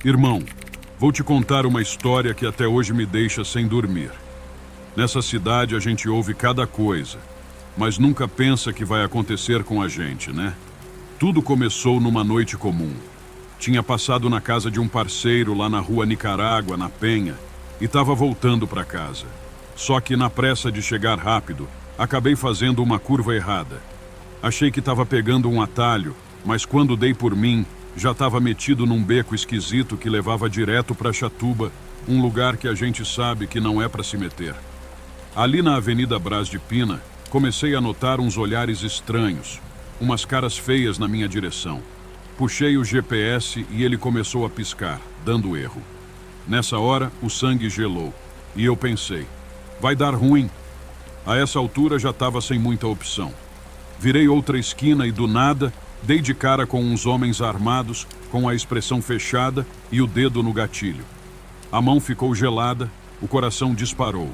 Irmão, vou te contar uma história que até hoje me deixa sem dormir. Nessa cidade a gente ouve cada coisa, mas nunca pensa que vai acontecer com a gente, né? Tudo começou numa noite comum. Tinha passado na casa de um parceiro lá na rua Nicarágua, na Penha, e estava voltando para casa. Só que na pressa de chegar rápido, acabei fazendo uma curva errada. Achei que estava pegando um atalho, mas quando dei por mim, já estava metido num beco esquisito que levava direto para Chatuba, um lugar que a gente sabe que não é para se meter. Ali na Avenida Brás de Pina, comecei a notar uns olhares estranhos, umas caras feias na minha direção. Puxei o GPS e ele começou a piscar, dando erro. Nessa hora, o sangue gelou, e eu pensei, vai dar ruim. A essa altura já estava sem muita opção. Virei outra esquina e do nada, dei de cara com uns homens armados, com a expressão fechada e o dedo no gatilho. A mão ficou gelada, o coração disparou.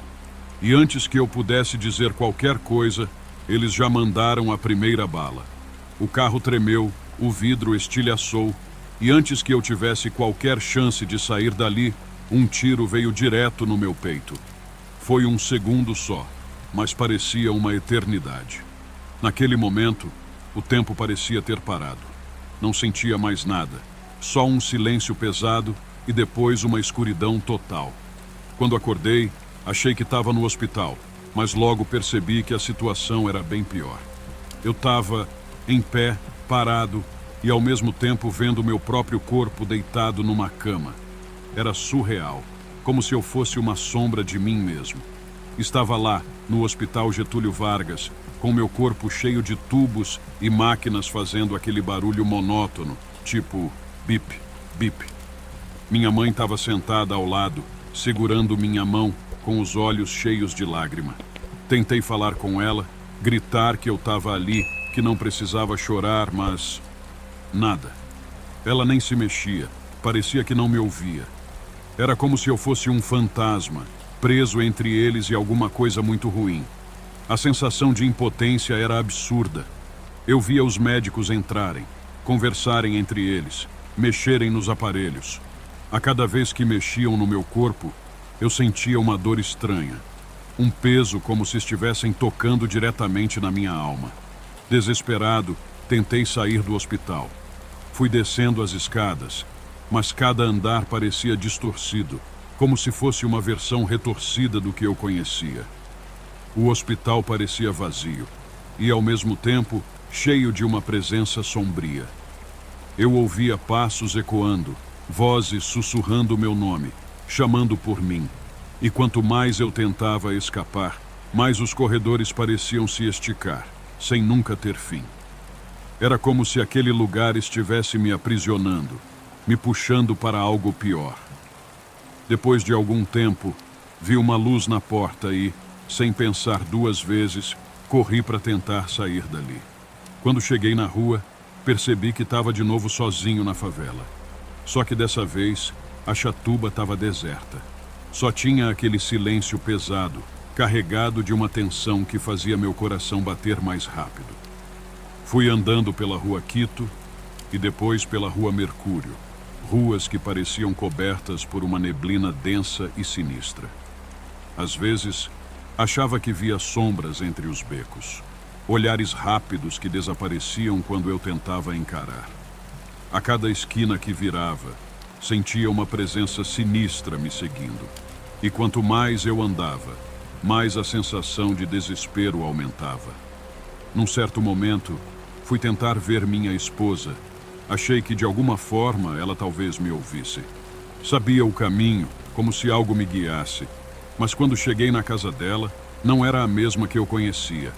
E antes que eu pudesse dizer qualquer coisa, eles já mandaram a primeira bala. O carro tremeu, o vidro estilhaçou, e antes que eu tivesse qualquer chance de sair dali, um tiro veio direto no meu peito. Foi um segundo só, mas parecia uma eternidade. Naquele momento, o tempo parecia ter parado. Não sentia mais nada, só um silêncio pesado e depois uma escuridão total. Quando acordei, achei que estava no hospital, mas logo percebi que a situação era bem pior. Eu estava em pé, parado e ao mesmo tempo vendo meu próprio corpo deitado numa cama. Era surreal, como se eu fosse uma sombra de mim mesmo. Estava lá, no Hospital Getúlio Vargas, com meu corpo cheio de tubos e máquinas fazendo aquele barulho monótono, tipo bip, bip. Minha mãe estava sentada ao lado, segurando minha mão, com os olhos cheios de lágrima. Tentei falar com ela, gritar que eu estava ali, que não precisava chorar, mas nada. Ela nem se mexia, parecia que não me ouvia. Era como se eu fosse um fantasma, preso entre eles e alguma coisa muito ruim. A sensação de impotência era absurda. Eu via os médicos entrarem, conversarem entre eles, mexerem nos aparelhos. A cada vez que mexiam no meu corpo, eu sentia uma dor estranha. Um peso como se estivessem tocando diretamente na minha alma. Desesperado, tentei sair do hospital. Fui descendo as escadas, mas cada andar parecia distorcido, como se fosse uma versão retorcida do que eu conhecia. O hospital parecia vazio e, ao mesmo tempo, cheio de uma presença sombria. Eu ouvia passos ecoando, vozes sussurrando meu nome, chamando por mim. E quanto mais eu tentava escapar, mais os corredores pareciam se esticar, sem nunca ter fim. Era como se aquele lugar estivesse me aprisionando, me puxando para algo pior. Depois de algum tempo, vi uma luz na porta e, sem pensar duas vezes, corri para tentar sair dali. Quando cheguei na rua, percebi que estava de novo sozinho na favela. Só que dessa vez, a Chatuba estava deserta. Só tinha aquele silêncio pesado, carregado de uma tensão que fazia meu coração bater mais rápido. Fui andando pela Rua Quito e depois pela Rua Mercúrio, ruas que pareciam cobertas por uma neblina densa e sinistra. Às vezes, achava que via sombras entre os becos, olhares rápidos que desapareciam quando eu tentava encarar. A cada esquina que virava, sentia uma presença sinistra me seguindo. E quanto mais eu andava, mais a sensação de desespero aumentava. Num certo momento, fui tentar ver minha esposa. Achei que de alguma forma ela talvez me ouvisse. Sabia o caminho, como se algo me guiasse. Mas quando cheguei na casa dela, não era a mesma que eu conhecia.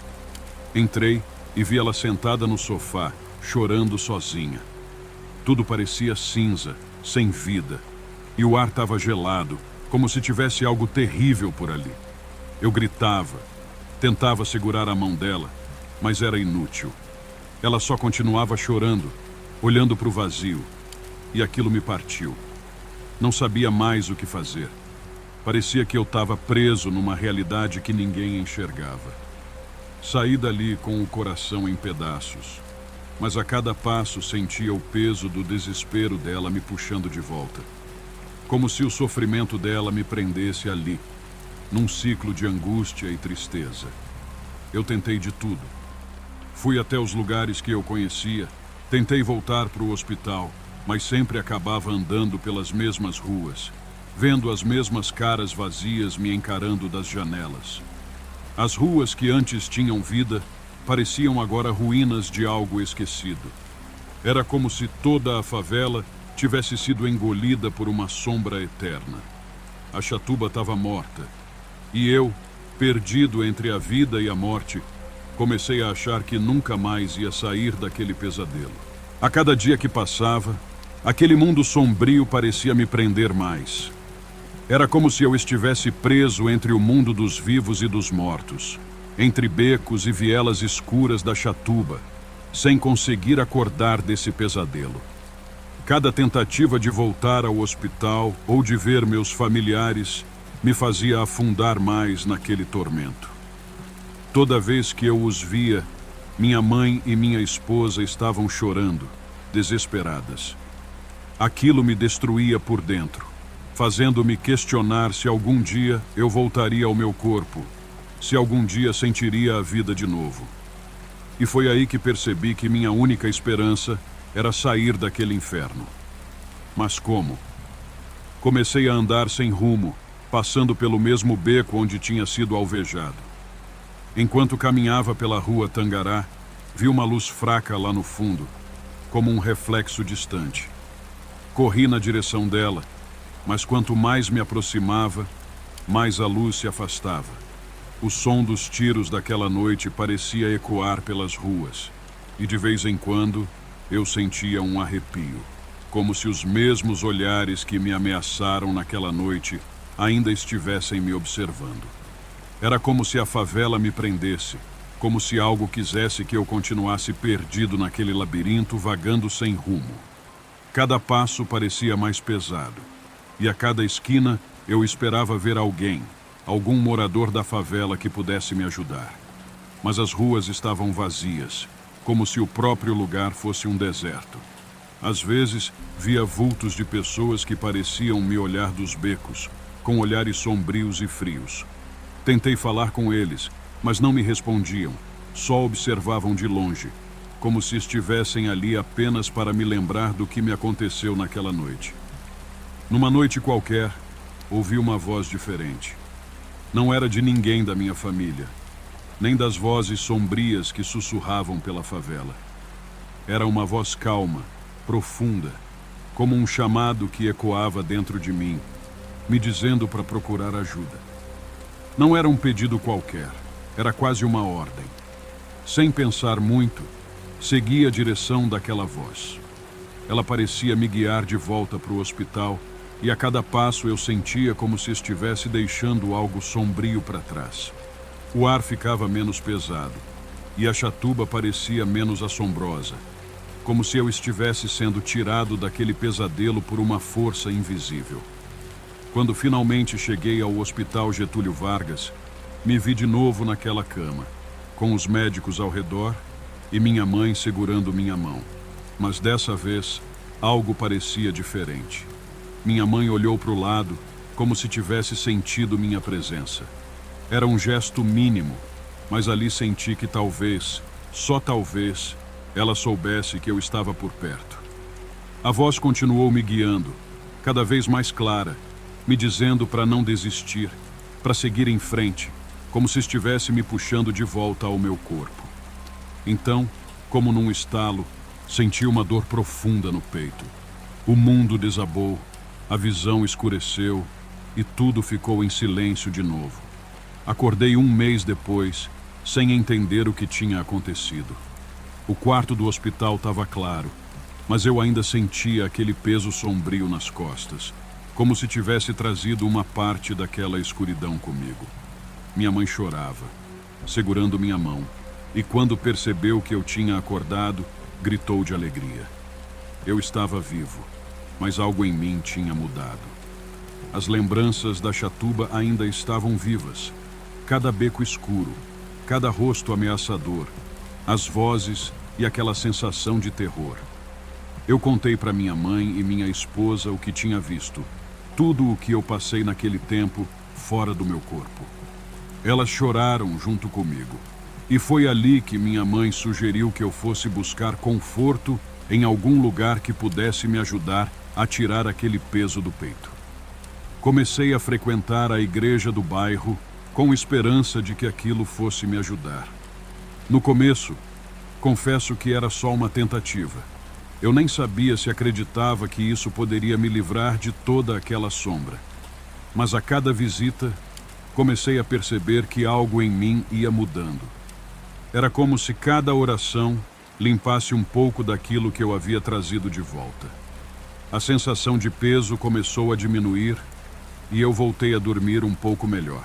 Entrei e vi ela sentada no sofá, chorando sozinha. Tudo parecia cinza, sem vida. E o ar estava gelado, como se tivesse algo terrível por ali. Eu gritava, tentava segurar a mão dela, mas era inútil. Ela só continuava chorando, olhando para o vazio, e aquilo me partiu. Não sabia mais o que fazer. Parecia que eu estava preso numa realidade que ninguém enxergava. Saí dali com o coração em pedaços, mas a cada passo sentia o peso do desespero dela me puxando de volta. como se o sofrimento dela me prendesse ali, num ciclo de angústia e tristeza. Eu tentei de tudo. Fui até os lugares que eu conhecia, tentei voltar para o hospital, mas sempre acabava andando pelas mesmas ruas, vendo as mesmas caras vazias me encarando das janelas. As ruas que antes tinham vida pareciam agora ruínas de algo esquecido. Era como se toda a favela tivesse sido engolida por uma sombra eterna. A Chatuba estava morta. E eu, perdido entre a vida e a morte, comecei a achar que nunca mais ia sair daquele pesadelo. A cada dia que passava, aquele mundo sombrio parecia me prender mais. Era como se eu estivesse preso entre o mundo dos vivos e dos mortos, entre becos e vielas escuras da Chatuba, sem conseguir acordar desse pesadelo. Cada tentativa de voltar ao hospital ou de ver meus familiares me fazia afundar mais naquele tormento. Toda vez que eu os via, minha mãe e minha esposa estavam chorando, desesperadas. Aquilo me destruía por dentro, fazendo-me questionar se algum dia eu voltaria ao meu corpo, se algum dia sentiria a vida de novo. E foi aí que percebi que minha única esperança era sair daquele inferno. Mas como? Comecei a andar sem rumo, passando pelo mesmo beco onde tinha sido alvejado. Enquanto caminhava pela rua Tangará, vi uma luz fraca lá no fundo, como um reflexo distante. Corri na direção dela, mas quanto mais me aproximava, mais a luz se afastava. O som dos tiros daquela noite parecia ecoar pelas ruas, e de vez em quando eu sentia um arrepio, como se os mesmos olhares que me ameaçaram naquela noite ainda estivessem me observando. Era como se a favela me prendesse, como se algo quisesse que eu continuasse perdido naquele labirinto, vagando sem rumo. Cada passo parecia mais pesado, e a cada esquina eu esperava ver alguém, algum morador da favela que pudesse me ajudar. Mas as ruas estavam vazias, como se o próprio lugar fosse um deserto. Às vezes, via vultos de pessoas que pareciam me olhar dos becos, com olhares sombrios e frios. Tentei falar com eles, mas não me respondiam, só observavam de longe, como se estivessem ali apenas para me lembrar do que me aconteceu naquela noite. Numa noite qualquer, ouvi uma voz diferente. Não era de ninguém da minha família, nem das vozes sombrias que sussurravam pela favela. Era uma voz calma, profunda, como um chamado que ecoava dentro de mim, me dizendo para procurar ajuda. Não era um pedido qualquer, era quase uma ordem. Sem pensar muito, segui a direção daquela voz. Ela parecia me guiar de volta para o hospital, e a cada passo eu sentia como se estivesse deixando algo sombrio para trás. O ar ficava menos pesado, e a Chatuba parecia menos assombrosa, como se eu estivesse sendo tirado daquele pesadelo por uma força invisível. Quando finalmente cheguei ao Hospital Getúlio Vargas, me vi de novo naquela cama, com os médicos ao redor e minha mãe segurando minha mão. Mas dessa vez, algo parecia diferente. Minha mãe olhou para o lado, como se tivesse sentido minha presença. Era um gesto mínimo, mas ali senti que talvez, só talvez, ela soubesse que eu estava por perto. A voz continuou me guiando, cada vez mais clara, me dizendo para não desistir, para seguir em frente, como se estivesse me puxando de volta ao meu corpo. Então, como num estalo, senti uma dor profunda no peito. O mundo desabou, a visão escureceu e tudo ficou em silêncio de novo. Acordei um mês depois, sem entender o que tinha acontecido. O quarto do hospital estava claro, mas eu ainda sentia aquele peso sombrio nas costas, como se tivesse trazido uma parte daquela escuridão comigo. Minha mãe chorava, segurando minha mão, e quando percebeu que eu tinha acordado, gritou de alegria. Eu estava vivo, mas algo em mim tinha mudado. As lembranças da Chatuba ainda estavam vivas, cada beco escuro, cada rosto ameaçador, as vozes e aquela sensação de terror. Eu contei para minha mãe e minha esposa o que tinha visto, tudo o que eu passei naquele tempo fora do meu corpo. Elas choraram junto comigo. E foi ali que minha mãe sugeriu que eu fosse buscar conforto em algum lugar que pudesse me ajudar a tirar aquele peso do peito. Comecei a frequentar a igreja do bairro com esperança de que aquilo fosse me ajudar. No começo, confesso que era só uma tentativa. Eu nem sabia se acreditava que isso poderia me livrar de toda aquela sombra. Mas a cada visita, comecei a perceber que algo em mim ia mudando. Era como se cada oração limpasse um pouco daquilo que eu havia trazido de volta. A sensação de peso começou a diminuir e eu voltei a dormir um pouco melhor.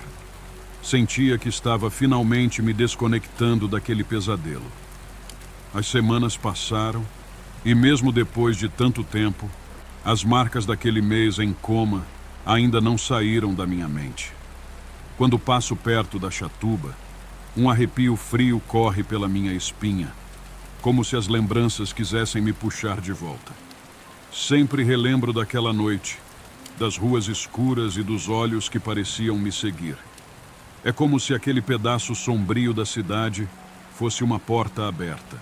Sentia que estava finalmente me desconectando daquele pesadelo. As semanas passaram e mesmo depois de tanto tempo, as marcas daquele mês em coma ainda não saíram da minha mente. Quando passo perto da chatuba, um arrepio frio corre pela minha espinha, como se as lembranças quisessem me puxar de volta. Sempre relembro daquela noite, das ruas escuras e dos olhos que pareciam me seguir. É como se aquele pedaço sombrio da cidade fosse uma porta aberta.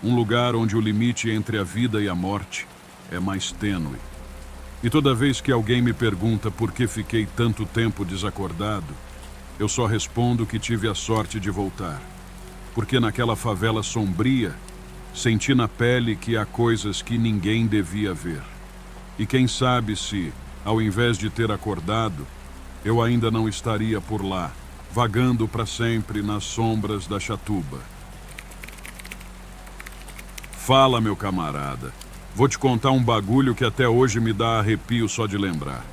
Um lugar onde o limite entre a vida e a morte é mais tênue. E toda vez que alguém me pergunta por que fiquei tanto tempo desacordado, eu só respondo que tive a sorte de voltar. Porque naquela favela sombria, senti na pele que há coisas que ninguém devia ver. E quem sabe se, ao invés de ter acordado, eu ainda não estaria por lá, vagando para sempre nas sombras da chatuba. Fala, meu camarada. Vou te contar um bagulho que até hoje me dá arrepio só de lembrar.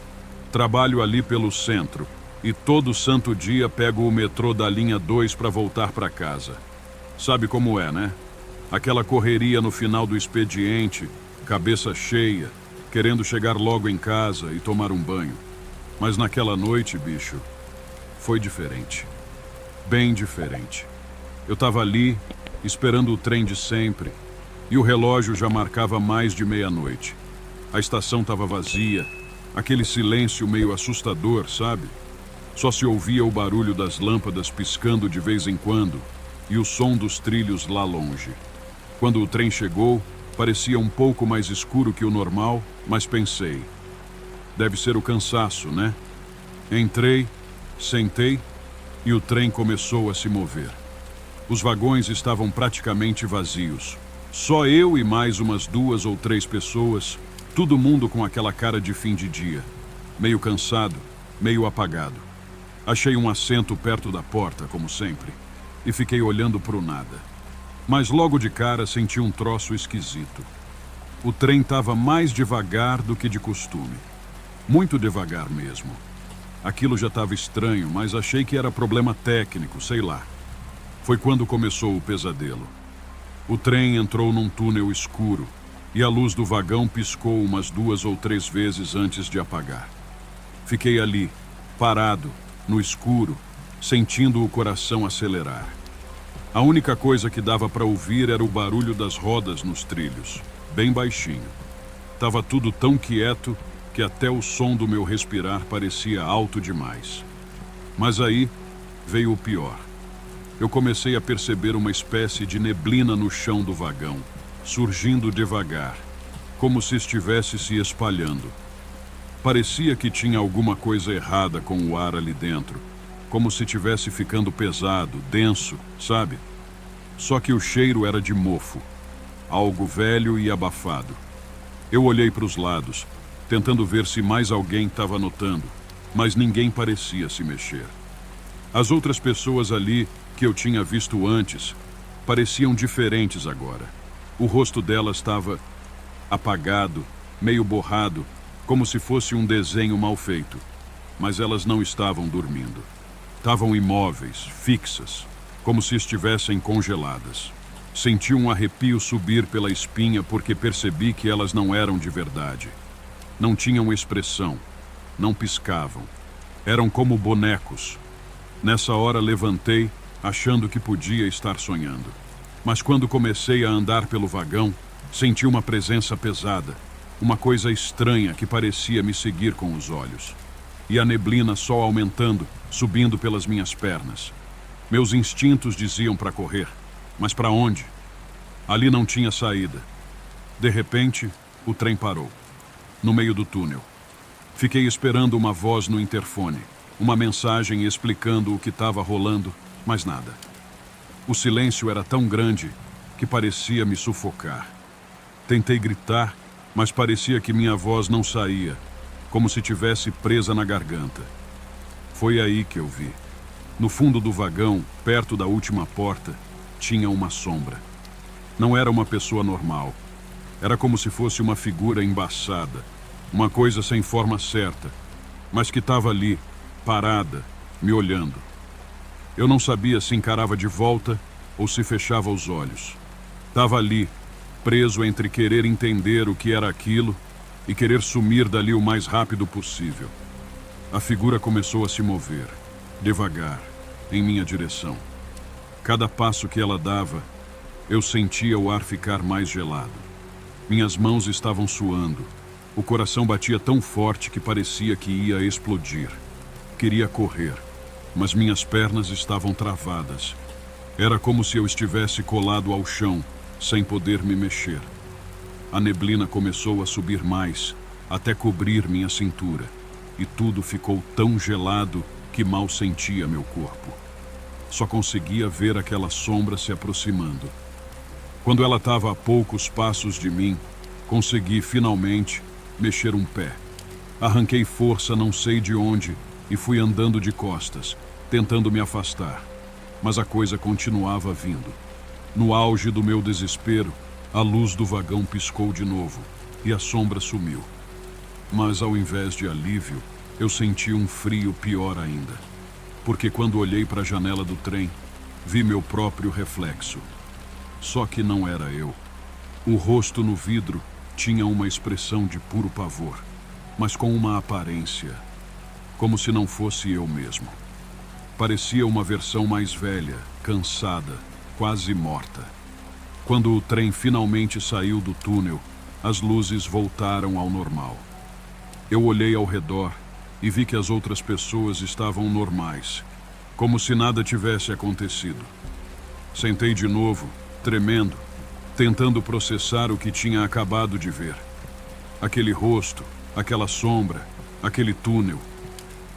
Trabalho ali pelo centro e todo santo dia pego o metrô da linha 2 para voltar para casa. Sabe como é, né? Aquela correria no final do expediente, cabeça cheia, querendo chegar logo em casa e tomar um banho. Mas naquela noite, bicho, foi diferente. Bem diferente. Eu estava ali, esperando o trem de sempre, e o relógio já marcava mais de meia-noite. A estação estava vazia, aquele silêncio meio assustador, sabe? Só se ouvia o barulho das lâmpadas piscando de vez em quando e o som dos trilhos lá longe. Quando o trem chegou, parecia um pouco mais escuro que o normal, mas pensei, deve ser o cansaço, né? Entrei, sentei e o trem começou a se mover. Os vagões estavam praticamente vazios. Só eu e mais umas 2 ou 3 pessoas, todo mundo com aquela cara de fim de dia. Meio cansado, meio apagado. Achei um assento perto da porta, como sempre, e fiquei olhando para o nada. Mas logo de cara senti um troço esquisito. O trem estava mais devagar do que de costume. Muito devagar mesmo. Aquilo já estava estranho, mas achei que era problema técnico, sei lá. Foi quando começou o pesadelo. O trem entrou num túnel escuro e a luz do vagão piscou umas 2 ou 3 vezes antes de apagar. Fiquei ali, parado, no escuro, sentindo o coração acelerar. A única coisa que dava para ouvir era o barulho das rodas nos trilhos, bem baixinho. Tava tudo tão quieto que até o som do meu respirar parecia alto demais. Mas aí veio o pior. Eu comecei a perceber uma espécie de neblina no chão do vagão, surgindo devagar, como se estivesse se espalhando. Parecia que tinha alguma coisa errada com o ar ali dentro, como se tivesse ficando pesado, denso, sabe? Só que o cheiro era de mofo, algo velho e abafado. Eu olhei para os lados, tentando ver se mais alguém estava notando, mas ninguém parecia se mexer. As outras pessoas ali que eu tinha visto antes pareciam diferentes agora. O rosto delas estava apagado, meio borrado, como se fosse um desenho mal feito. Mas elas não estavam dormindo. Estavam imóveis, fixas, como se estivessem congeladas. Senti um arrepio subir pela espinha porque percebi que elas não eram de verdade. Não tinham expressão, não piscavam. Eram como bonecos. Nessa hora levantei, achando que podia estar sonhando. Mas quando comecei a andar pelo vagão, senti uma presença pesada. Uma coisa estranha que parecia me seguir com os olhos. E a neblina só aumentando, subindo pelas minhas pernas. Meus instintos diziam para correr, mas para onde? Ali não tinha saída. De repente, o trem parou, no meio do túnel. Fiquei esperando uma voz no interfone, uma mensagem explicando o que estava rolando, mas nada. O silêncio era tão grande que parecia me sufocar. Tentei gritar, mas parecia que minha voz não saía, como se tivesse presa na garganta. Foi aí que eu vi. No fundo do vagão, perto da última porta, tinha uma sombra. Não era uma pessoa normal. Era como se fosse uma figura embaçada, uma coisa sem forma certa, mas que estava ali, parada, me olhando. Eu não sabia se encarava de volta ou se fechava os olhos. Estava ali, preso entre querer entender o que era aquilo e querer sumir dali o mais rápido possível. A figura começou a se mover, devagar, em minha direção. Cada passo que ela dava, eu sentia o ar ficar mais gelado. Minhas mãos estavam suando. O coração batia tão forte que parecia que ia explodir. Queria correr, mas minhas pernas estavam travadas. Era como se eu estivesse colado ao chão, sem poder me mexer. A neblina começou a subir mais, até cobrir minha cintura, e tudo ficou tão gelado que mal sentia meu corpo. Só conseguia ver aquela sombra se aproximando. Quando ela estava a poucos passos de mim, consegui finalmente mexer um pé. Arranquei força não sei de onde e fui andando de costas, tentando me afastar. Mas a coisa continuava vindo. No auge do meu desespero, a luz do vagão piscou de novo e a sombra sumiu. Mas ao invés de alívio, eu senti um frio pior ainda. Porque quando olhei para a janela do trem, vi meu próprio reflexo. Só que não era eu. O rosto no vidro tinha uma expressão de puro pavor, mas com uma aparência, como se não fosse eu mesmo. Parecia uma versão mais velha, cansada, quase morta. Quando o trem finalmente saiu do túnel, as luzes voltaram ao normal. Eu olhei ao redor e vi que as outras pessoas estavam normais, como se nada tivesse acontecido. Sentei de novo, tremendo, tentando processar o que tinha acabado de ver. Aquele rosto, aquela sombra, aquele túnel.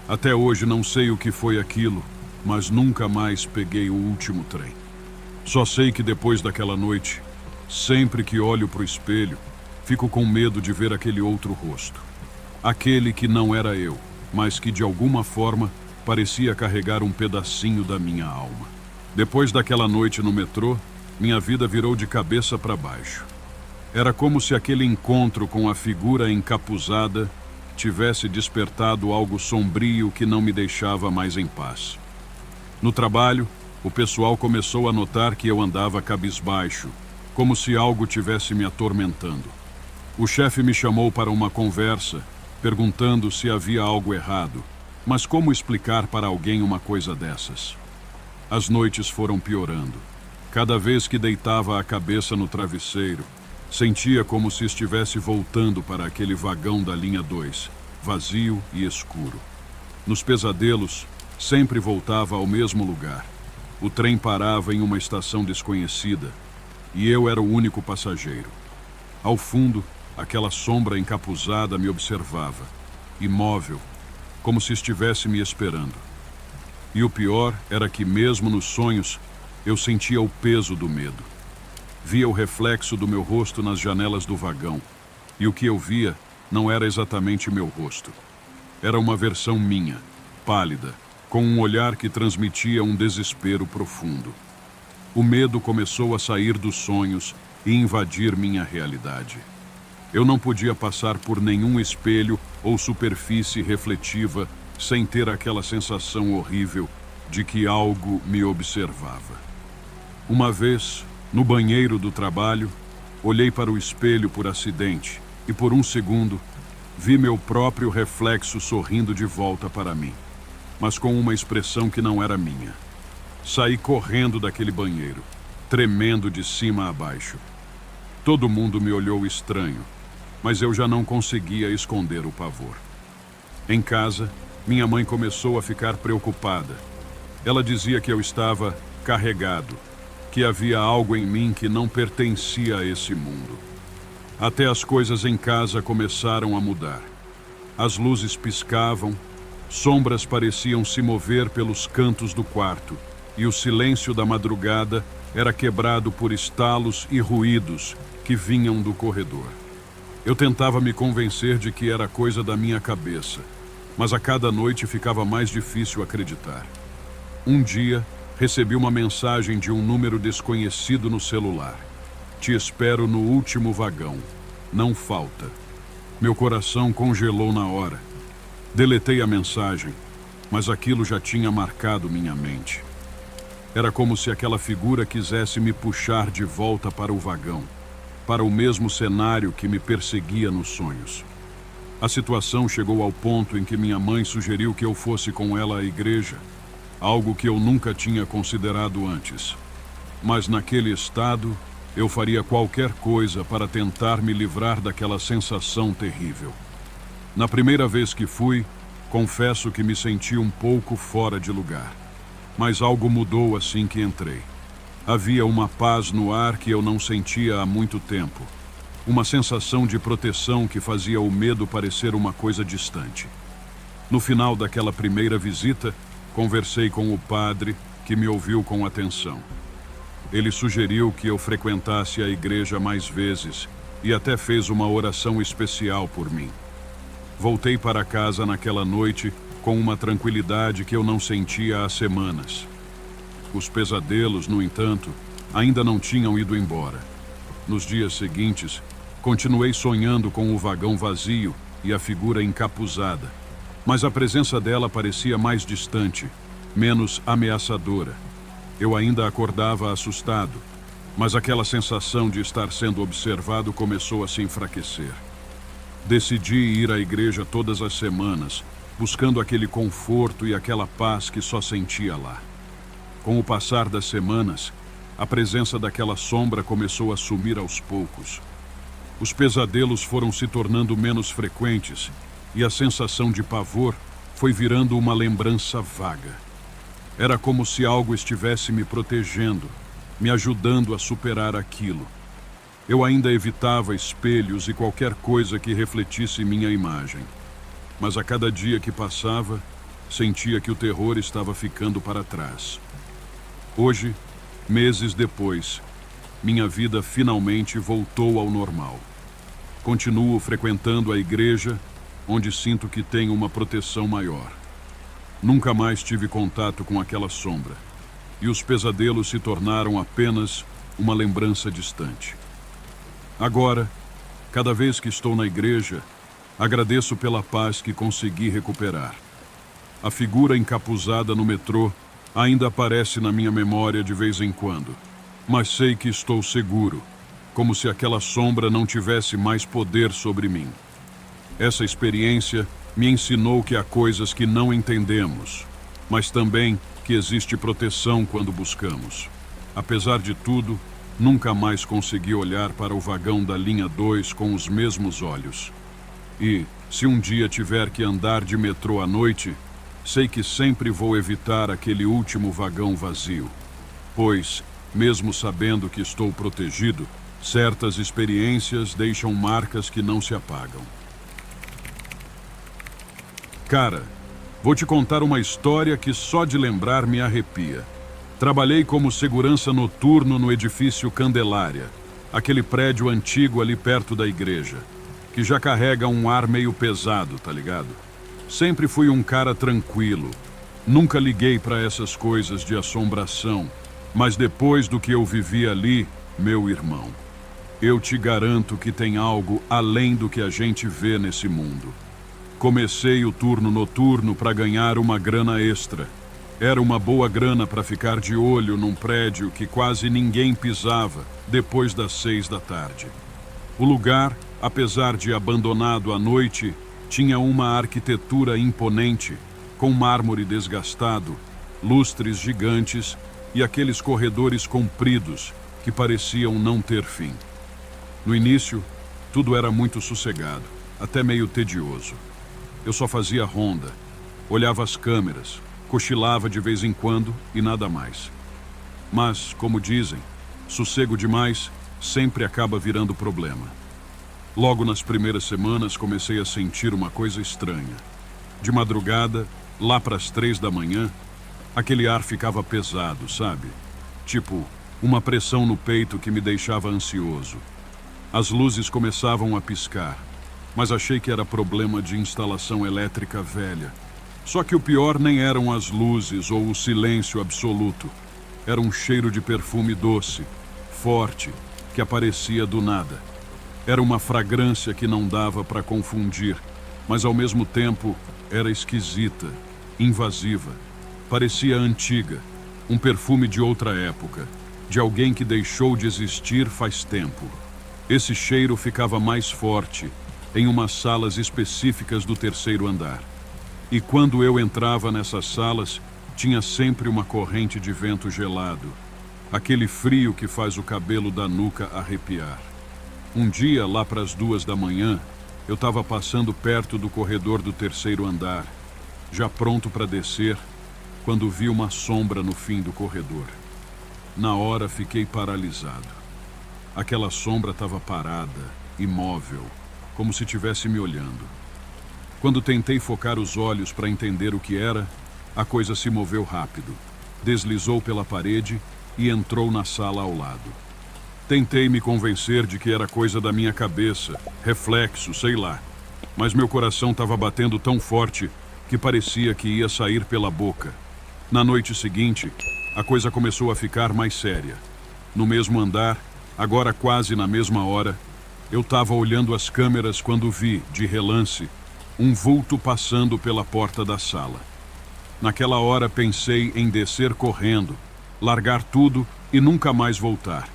Até hoje não sei o que foi aquilo, mas nunca mais peguei o último trem. Só sei que depois daquela noite, sempre que olho para o espelho, fico com medo de ver aquele outro rosto. Aquele que não era eu, mas que de alguma forma parecia carregar um pedacinho da minha alma. Depois daquela noite no metrô, minha vida virou de cabeça para baixo. Era como se aquele encontro com a figura encapuzada tivesse despertado algo sombrio que não me deixava mais em paz. No trabalho, o pessoal começou a notar que eu andava cabisbaixo, como se algo tivesse me atormentando. O chefe me chamou para uma conversa, perguntando se havia algo errado, mas como explicar para alguém uma coisa dessas? As noites foram piorando. Cada vez que deitava a cabeça no travesseiro, sentia como se estivesse voltando para aquele vagão da linha 2, vazio e escuro. Nos pesadelos, sempre voltava ao mesmo lugar. O trem parava em uma estação desconhecida e eu era o único passageiro. Ao fundo, aquela sombra encapuzada me observava, imóvel, como se estivesse me esperando. E o pior era que, mesmo nos sonhos, eu sentia o peso do medo. Via o reflexo do meu rosto nas janelas do vagão, e o que eu via não era exatamente meu rosto. Era uma versão minha, pálida, com um olhar que transmitia um desespero profundo. O medo começou a sair dos sonhos e invadir minha realidade. Eu não podia passar por nenhum espelho ou superfície refletiva sem ter aquela sensação horrível de que algo me observava. Uma vez, no banheiro do trabalho, olhei para o espelho por acidente e, por um segundo, vi meu próprio reflexo sorrindo de volta para mim, mas com uma expressão que não era minha. Saí correndo daquele banheiro, tremendo de cima a baixo. Todo mundo me olhou estranho. mas eu já não conseguia esconder o pavor. Em casa, minha mãe começou a ficar preocupada. Ela dizia que eu estava carregado, que havia algo em mim que não pertencia a esse mundo. Até as coisas em casa começaram a mudar. As luzes piscavam, sombras pareciam se mover pelos cantos do quarto, e o silêncio da madrugada era quebrado por estalos e ruídos que vinham do corredor. Eu tentava me convencer de que era coisa da minha cabeça, mas a cada noite ficava mais difícil acreditar. Um dia, recebi uma mensagem de um número desconhecido no celular. Te espero no último vagão. Não falta. Meu coração congelou na hora. Deletei a mensagem, mas aquilo já tinha marcado minha mente. Era como se aquela figura quisesse me puxar de volta para o vagão, para o mesmo cenário que me perseguia nos sonhos. A situação chegou ao ponto em que minha mãe sugeriu que eu fosse com ela à igreja, algo que eu nunca tinha considerado antes. Mas naquele estado, eu faria qualquer coisa para tentar me livrar daquela sensação terrível. Na primeira vez que fui, confesso que me senti um pouco fora de lugar. Mas algo mudou assim que entrei. Havia uma paz no ar que eu não sentia há muito tempo. Uma sensação de proteção que fazia o medo parecer uma coisa distante. No final daquela primeira visita, conversei com o padre, que me ouviu com atenção. Ele sugeriu que eu frequentasse a igreja mais vezes e até fez uma oração especial por mim. Voltei para casa naquela noite com uma tranquilidade que eu não sentia há semanas. Os pesadelos, no entanto, ainda não tinham ido embora. Nos dias seguintes, continuei sonhando com o vagão vazio e a figura encapuzada, mas a presença dela parecia mais distante, menos ameaçadora. Eu ainda acordava assustado, mas aquela sensação de estar sendo observado começou a se enfraquecer. Decidi ir à igreja todas as semanas, buscando aquele conforto e aquela paz que só sentia lá. Com o passar das semanas, a presença daquela sombra começou a sumir aos poucos. Os pesadelos foram se tornando menos frequentes e a sensação de pavor foi virando uma lembrança vaga. Era como se algo estivesse me protegendo, me ajudando a superar aquilo. Eu ainda evitava espelhos e qualquer coisa que refletisse minha imagem. Mas a cada dia que passava, sentia que o terror estava ficando para trás. Hoje, meses depois, minha vida finalmente voltou ao normal. Continuo frequentando a igreja, onde sinto que tenho uma proteção maior. Nunca mais tive contato com aquela sombra, e os pesadelos se tornaram apenas uma lembrança distante. Agora, cada vez que estou na igreja, agradeço pela paz que consegui recuperar. A figura encapuzada no metrô ainda aparece na minha memória de vez em quando, mas sei que estou seguro, como se aquela sombra não tivesse mais poder sobre mim. Essa experiência me ensinou que há coisas que não entendemos, mas também que existe proteção quando buscamos. Apesar de tudo, nunca mais consegui olhar para o vagão da linha 2 com os mesmos olhos. E, se um dia tiver que andar de metrô à noite, sei que sempre vou evitar aquele último vagão vazio, pois, mesmo sabendo que estou protegido, certas experiências deixam marcas que não se apagam. Cara, vou te contar uma história que só de lembrar me arrepia. Trabalhei como segurança noturno no edifício Candelária, aquele prédio antigo ali perto da igreja, que já carrega um ar meio pesado, tá ligado? Sempre fui um cara tranquilo, nunca liguei para essas coisas de assombração, mas depois do que eu vivi ali, meu irmão, eu te garanto que tem algo além do que a gente vê nesse mundo. Comecei o turno noturno para ganhar uma grana extra. Era uma boa grana para ficar de olho num prédio que quase ninguém pisava depois das 6 da tarde. O lugar, apesar de abandonado à noite, tinha uma arquitetura imponente, com mármore desgastado, lustres gigantes e aqueles corredores compridos que pareciam não ter fim. No início, Tudo era muito sossegado, até meio tedioso. Eu só fazia ronda, olhava as câmeras, cochilava de vez em quando e nada mais. Mas, como dizem, sossego demais sempre acaba virando problema. Logo nas primeiras semanas comecei a sentir uma coisa estranha. De madrugada, lá para as 3 da manhã, aquele ar ficava pesado, sabe? Tipo, uma pressão no peito que me deixava ansioso. As luzes começavam a piscar, mas achei que era problema de instalação elétrica velha. Só que o pior nem eram as luzes ou o silêncio absoluto. Era um cheiro de perfume doce, forte, que aparecia do nada. Era uma fragrância que não dava para confundir, mas ao mesmo tempo era esquisita, invasiva. Parecia antiga, um perfume de outra época, de alguém que deixou de existir faz tempo. Esse cheiro ficava mais forte em umas salas específicas do 3º andar. E quando eu entrava nessas salas, tinha sempre uma corrente de vento gelado. Aquele frio que faz o cabelo da nuca arrepiar. Um dia, lá para as 2 da manhã, eu estava passando perto do corredor do 3º andar, já pronto para descer, quando vi uma sombra no fim do corredor. Na hora fiquei paralisado. Aquela sombra estava parada, imóvel, como se estivesse me olhando. Quando tentei focar os olhos para entender o que era, a coisa se moveu rápido, deslizou pela parede e entrou na sala ao lado. Tentei me convencer de que era coisa da minha cabeça, reflexo, sei lá, mas meu coração estava batendo tão forte que parecia que ia sair pela boca. Na noite seguinte, a coisa começou a ficar mais séria. No mesmo andar, agora quase na mesma hora, eu estava olhando as câmeras quando vi, de relance, um vulto passando pela porta da sala. Naquela hora pensei em descer correndo, largar tudo e nunca mais voltar.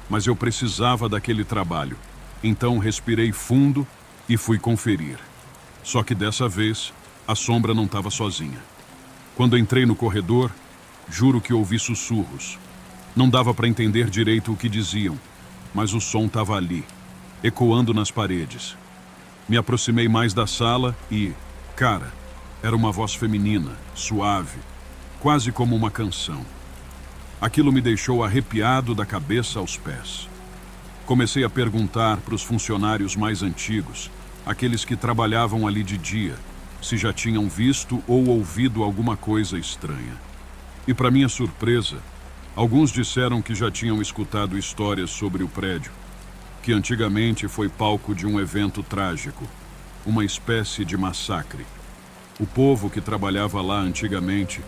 Mas eu precisava daquele trabalho, então respirei fundo e fui conferir. Só que dessa vez, a sombra não estava sozinha. Quando entrei no corredor, juro que ouvi sussurros. Não dava para entender direito o que diziam, mas o som estava ali, ecoando nas paredes. Me aproximei mais da sala e, cara, era uma voz feminina, suave, quase como uma canção. Aquilo me deixou arrepiado da cabeça aos pés. Comecei a perguntar para os funcionários mais antigos, aqueles que trabalhavam ali de dia, se já tinham visto ou ouvido alguma coisa estranha. E para minha surpresa, alguns disseram que já tinham escutado histórias sobre o prédio, que antigamente foi palco de um evento trágico, uma espécie de massacre. O povo que trabalhava lá antigamente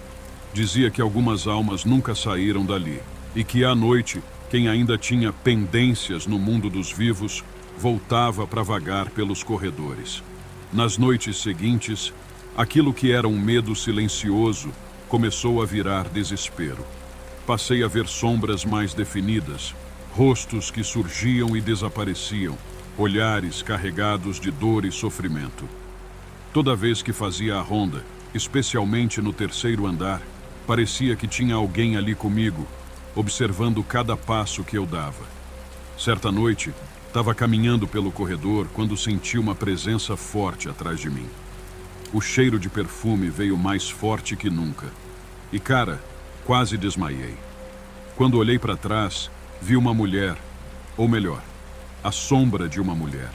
dizia que algumas almas nunca saíram dali e que à noite, quem ainda tinha pendências no mundo dos vivos, voltava para vagar pelos corredores. Nas noites seguintes, aquilo que era um medo silencioso começou a virar desespero. Passei a ver sombras mais definidas, rostos que surgiam e desapareciam, olhares carregados de dor e sofrimento. Toda vez que fazia a ronda, especialmente no 3º andar, parecia que tinha alguém ali comigo, observando cada passo que eu dava. Certa noite, estava caminhando pelo corredor quando senti uma presença forte atrás de mim. O cheiro de perfume veio mais forte que nunca. E, cara, quase desmaiei. Quando olhei para trás, vi uma mulher, ou melhor, a sombra de uma mulher.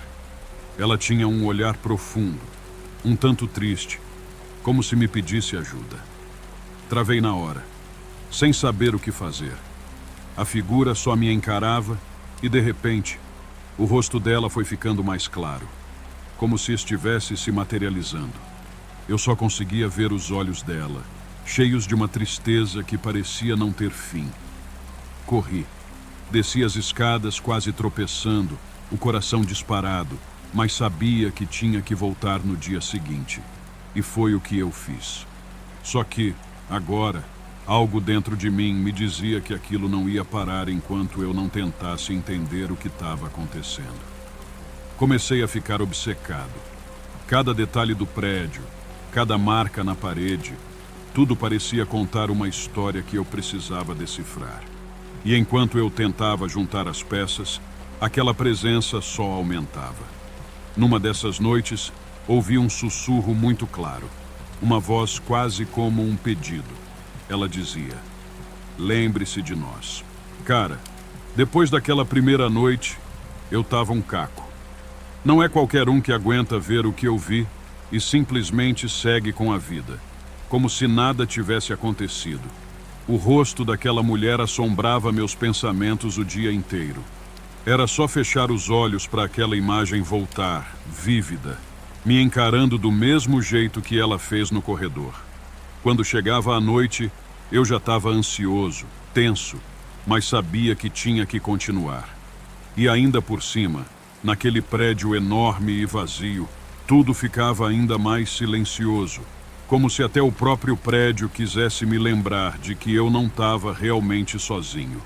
Ela tinha um olhar profundo, um tanto triste, como se me pedisse ajuda. Travei na hora, sem saber o que fazer. A figura só me encarava e, de repente, o rosto dela foi ficando mais claro, como se estivesse se materializando. Eu só conseguia ver os olhos dela, cheios de uma tristeza que parecia não ter fim. Corri. Desci as escadas quase tropeçando, o coração disparado, mas sabia que tinha que voltar no dia seguinte. E foi o que eu fiz. Só que, agora, algo dentro de mim me dizia que aquilo não ia parar enquanto eu não tentasse entender o que estava acontecendo. Comecei a ficar obcecado. Cada detalhe do prédio, cada marca na parede, tudo parecia contar uma história que eu precisava decifrar. E enquanto eu tentava juntar as peças, Aquela presença só aumentava. Numa dessas noites, ouvi um sussurro muito claro, uma voz quase como um pedido. Ela dizia: lembre-se de nós. Cara, depois daquela primeira noite, eu tava um caco. Não é qualquer um que aguenta ver o que eu vi e simplesmente segue com a vida, como se nada tivesse acontecido. O rosto daquela mulher assombrava meus pensamentos o dia inteiro. Era só fechar os olhos para aquela imagem voltar, vívida, me encarando do mesmo jeito que ela fez no corredor. Quando chegava a noite, eu já estava ansioso, tenso, mas sabia que tinha que continuar. E ainda por cima, naquele prédio enorme e vazio, tudo ficava ainda mais silencioso, como se até o próprio prédio quisesse me lembrar de que eu não estava realmente sozinho.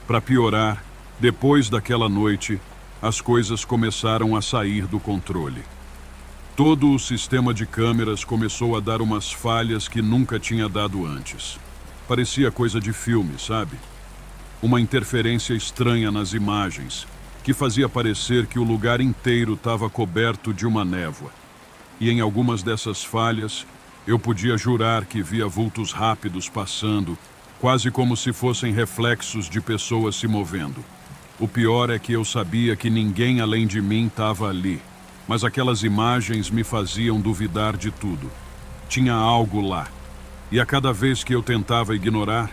Para piorar, depois daquela noite, as coisas começaram a sair do controle. Todo o sistema de câmeras começou a dar umas falhas que nunca tinha dado antes. Parecia coisa de filme, sabe? Uma interferência estranha nas imagens, que fazia parecer que o lugar inteiro estava coberto de uma névoa. E em algumas dessas falhas, eu podia jurar que via vultos rápidos passando, quase como se fossem reflexos de pessoas se movendo. O pior é que eu sabia que ninguém além de mim estava ali, mas aquelas imagens me faziam duvidar de tudo. Tinha algo lá, e a cada vez que eu tentava ignorar,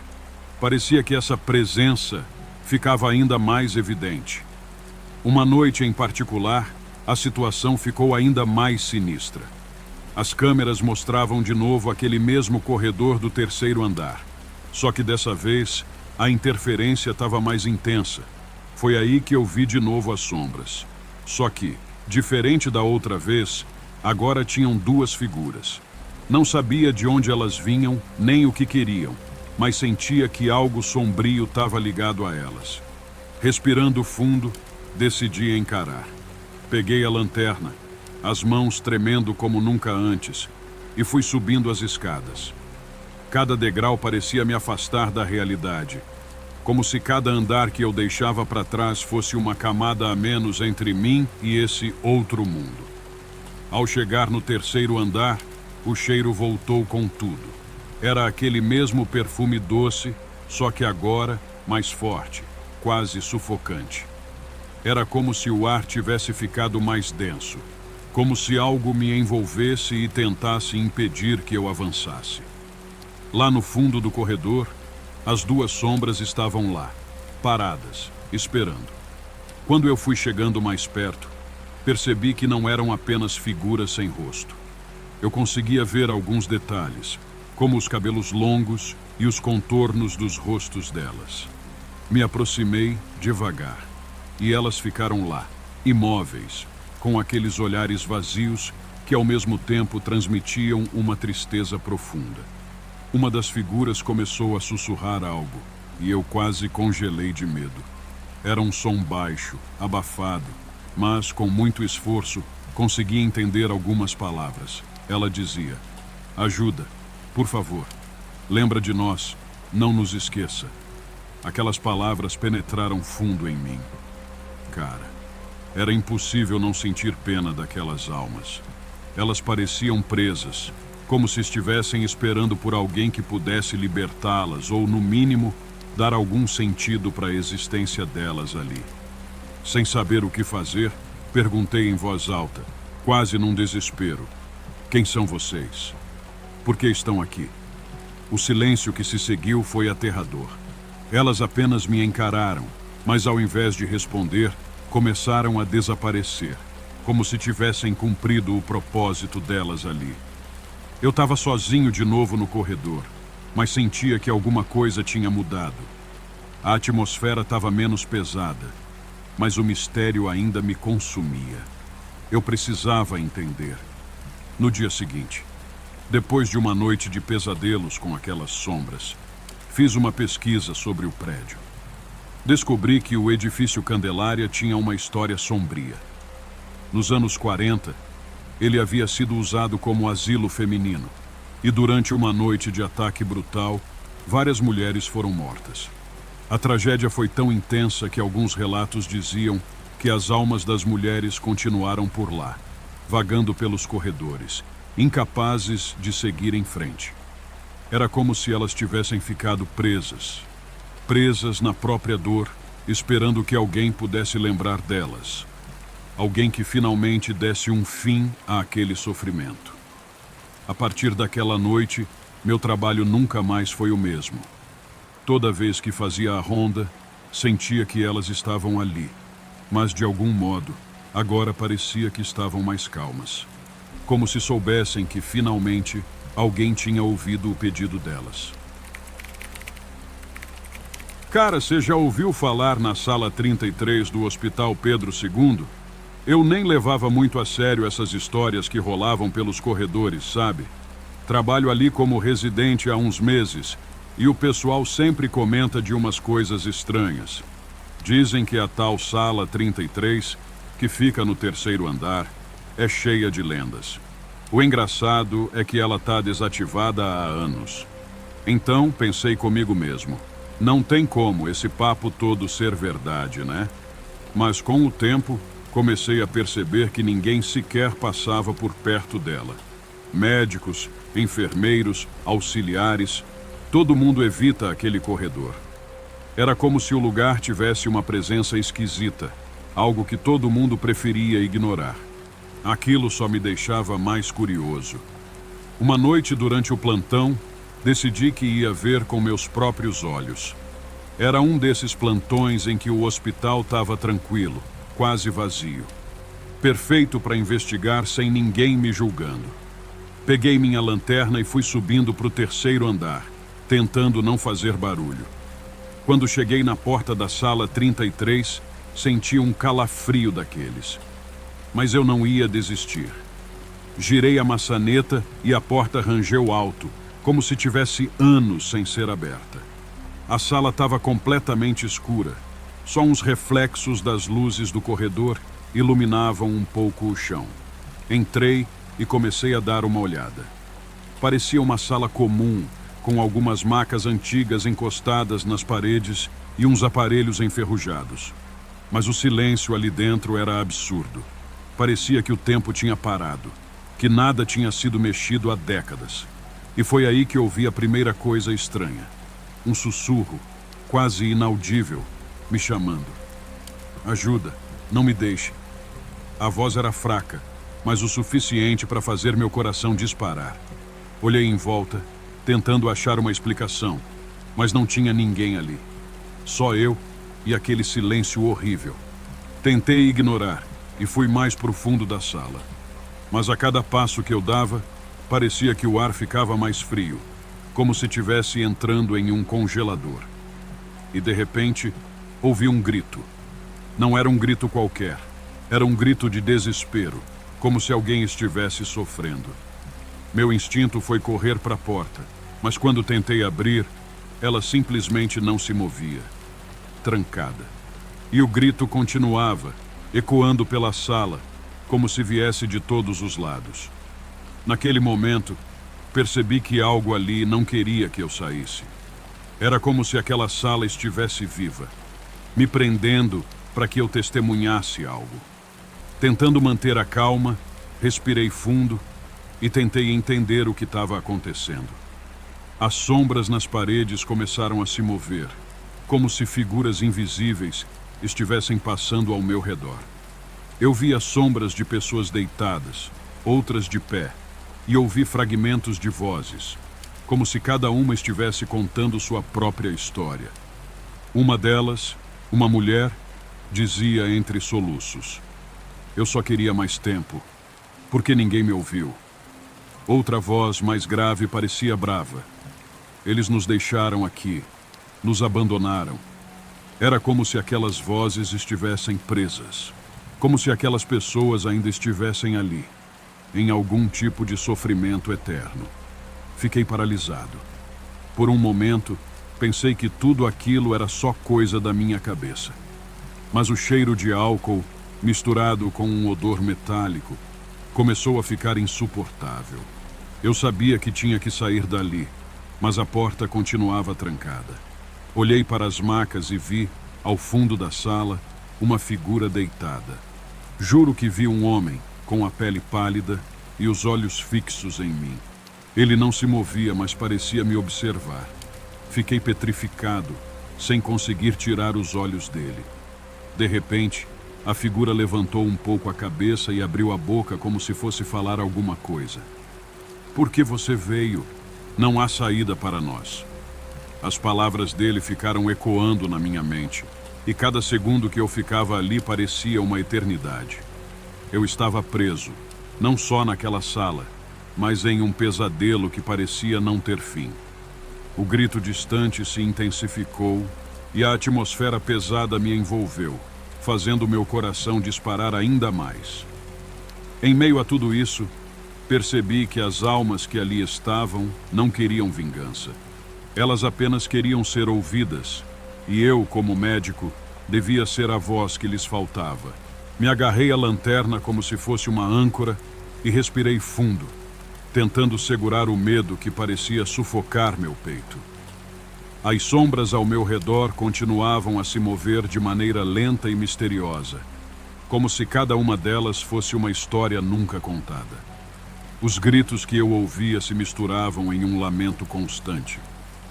parecia que essa presença ficava ainda mais evidente. Uma noite em particular, a situação ficou ainda mais sinistra. As câmeras mostravam de novo aquele mesmo corredor do terceiro andar, só que dessa vez a interferência estava mais intensa. Foi aí que eu vi de novo as sombras. Só que, diferente da outra vez, agora tinham duas figuras. Não sabia de onde elas vinham, nem o que queriam, mas sentia que algo sombrio estava ligado a elas. Respirando fundo, decidi encarar. Peguei a lanterna, as mãos tremendo como nunca antes, e fui subindo as escadas. Cada degrau parecia me afastar da realidade, como se cada andar que eu deixava para trás fosse uma camada a menos entre mim e esse outro mundo. Ao chegar no terceiro andar, o cheiro voltou com tudo. Era aquele mesmo perfume doce, só que agora mais forte, quase sufocante. Era como se o ar tivesse ficado mais denso, como se algo me envolvesse e tentasse impedir que eu avançasse. Lá no fundo do corredor, as duas sombras estavam lá, paradas, esperando. Quando eu fui chegando mais perto, percebi que não eram apenas figuras sem rosto. Eu conseguia ver alguns detalhes, como os cabelos longos e os contornos dos rostos delas. Me aproximei devagar, e elas ficaram lá, imóveis, com aqueles olhares vazios que ao mesmo tempo transmitiam uma tristeza profunda. Uma das figuras começou a sussurrar algo, e eu quase congelei de medo. Era um som baixo, abafado, mas com muito esforço consegui entender algumas palavras. Ela dizia: ajuda, por favor, lembra de nós, não nos esqueça. Aquelas palavras penetraram fundo em mim. Cara, era impossível não sentir pena daquelas almas. Elas pareciam presas, como se estivessem esperando por alguém que pudesse libertá-las ou, no mínimo, dar algum sentido para a existência delas ali. Sem saber o que fazer, perguntei em voz alta, quase num desespero: quem são vocês? Por que estão aqui? O silêncio que se seguiu foi aterrador. Elas apenas me encararam, mas ao invés de responder, começaram a desaparecer, como se tivessem cumprido o propósito delas ali. Eu estava sozinho de novo no corredor, mas sentia que alguma coisa tinha mudado. A atmosfera estava menos pesada, mas o mistério ainda me consumia. Eu precisava entender. No dia seguinte, depois de uma noite de pesadelos com aquelas sombras, fiz uma pesquisa sobre o prédio. Descobri que o edifício Candelária tinha uma história sombria. Nos anos 40, ele havia sido usado como asilo feminino, e durante uma noite de ataque brutal, várias mulheres foram mortas. A tragédia foi tão intensa que alguns relatos diziam que as almas das mulheres continuaram por lá, vagando pelos corredores, incapazes de seguir em frente. Era como se elas tivessem ficado presas na própria dor, esperando que alguém pudesse lembrar delas. Alguém que finalmente desse um fim àquele sofrimento. A partir daquela noite, meu trabalho nunca mais foi o mesmo. Toda vez que fazia a ronda, sentia que elas estavam ali, mas de algum modo, agora parecia que estavam mais calmas. Como se soubessem que, finalmente, alguém tinha ouvido o pedido delas. Cara, você já ouviu falar na sala 33 do Hospital Pedro II? Eu nem levava muito a sério essas histórias que rolavam pelos corredores, sabe? Trabalho ali como residente há uns meses e o pessoal sempre comenta de umas coisas estranhas. Dizem que a tal sala 33, que fica no terceiro andar, é cheia de lendas. O engraçado é que ela está desativada há anos. Então, pensei comigo mesmo, não tem como esse papo todo ser verdade, né? Mas com o tempo, comecei a perceber que ninguém sequer passava por perto dela. Médicos, enfermeiros, auxiliares, todo mundo evita aquele corredor. Era como se o lugar tivesse uma presença esquisita, algo que todo mundo preferia ignorar. Aquilo só me deixava mais curioso. Uma noite durante o plantão, decidi que ia ver com meus próprios olhos. Era um desses plantões em que o hospital estava tranquilo, quase vazio. Perfeito para investigar sem ninguém me julgando. Peguei minha lanterna e fui subindo para o terceiro andar, tentando não fazer barulho. Quando cheguei na porta da sala 33, senti um calafrio daqueles. Mas eu não ia desistir. Girei a maçaneta e a porta rangeu alto, como se tivesse anos sem ser aberta. A sala estava completamente escura. Só uns reflexos das luzes do corredor iluminavam um pouco o chão. Entrei e comecei a dar uma olhada. Parecia uma sala comum, com algumas macas antigas encostadas nas paredes e uns aparelhos enferrujados. Mas o silêncio ali dentro era absurdo. Parecia que o tempo tinha parado, que nada tinha sido mexido há décadas. E foi aí que ouvi a primeira coisa estranha. Um sussurro, quase inaudível, me chamando. Ajuda, não me deixe. A voz era fraca, mas o suficiente para fazer meu coração disparar. Olhei em volta, tentando achar uma explicação, mas não tinha ninguém ali. Só eu e aquele silêncio horrível. Tentei ignorar e fui mais pro fundo da sala. Mas a cada passo que eu dava, parecia que o ar ficava mais frio, como se estivesse entrando em um congelador. E de repente, ouvi um grito. Não era um grito qualquer, era um grito de desespero, como se alguém estivesse sofrendo. Meu instinto foi correr para a porta, mas quando tentei abrir, ela simplesmente não se movia, trancada. E o grito continuava, ecoando pela sala, como se viesse de todos os lados. Naquele momento, percebi que algo ali não queria que eu saísse. Era como se aquela sala estivesse viva, me prendendo para que eu testemunhasse algo. Tentando manter a calma, respirei fundo e tentei entender o que estava acontecendo. As sombras nas paredes começaram a se mover, como se figuras invisíveis estivessem passando ao meu redor. Eu via sombras de pessoas deitadas, outras de pé, e ouvi fragmentos de vozes, como se cada uma estivesse contando sua própria história. Uma delas, uma mulher, dizia entre soluços: "Eu só queria mais tempo, porque ninguém me ouviu." Outra voz, mais grave, parecia brava: "Eles nos deixaram aqui, nos abandonaram." Era como se aquelas vozes estivessem presas, como se aquelas pessoas ainda estivessem ali, em algum tipo de sofrimento eterno. Fiquei paralisado. Por um momento, pensei que tudo aquilo era só coisa da minha cabeça. Mas o cheiro de álcool, misturado com um odor metálico, começou a ficar insuportável. Eu sabia que tinha que sair dali, mas a porta continuava trancada. Olhei para as macas e vi, ao fundo da sala, uma figura deitada. Juro que vi um homem, com a pele pálida e os olhos fixos em mim. Ele não se movia, mas parecia me observar. Fiquei petrificado, sem conseguir tirar os olhos dele. De repente, a figura levantou um pouco a cabeça e abriu a boca como se fosse falar alguma coisa. "Por que você veio? Não há saída para nós." As palavras dele ficaram ecoando na minha mente, e cada segundo que eu ficava ali parecia uma eternidade. Eu estava preso, não só naquela sala, mas em um pesadelo que parecia não ter fim. O grito distante se intensificou e a atmosfera pesada me envolveu, fazendo meu coração disparar ainda mais. Em meio a tudo isso, percebi que as almas que ali estavam não queriam vingança. Elas apenas queriam ser ouvidas, e eu, como médico, devia ser a voz que lhes faltava. Me agarrei à lanterna como se fosse uma âncora e respirei fundo, tentando segurar o medo que parecia sufocar meu peito. As sombras ao meu redor continuavam a se mover de maneira lenta e misteriosa, como se cada uma delas fosse uma história nunca contada. Os gritos que eu ouvia se misturavam em um lamento constante,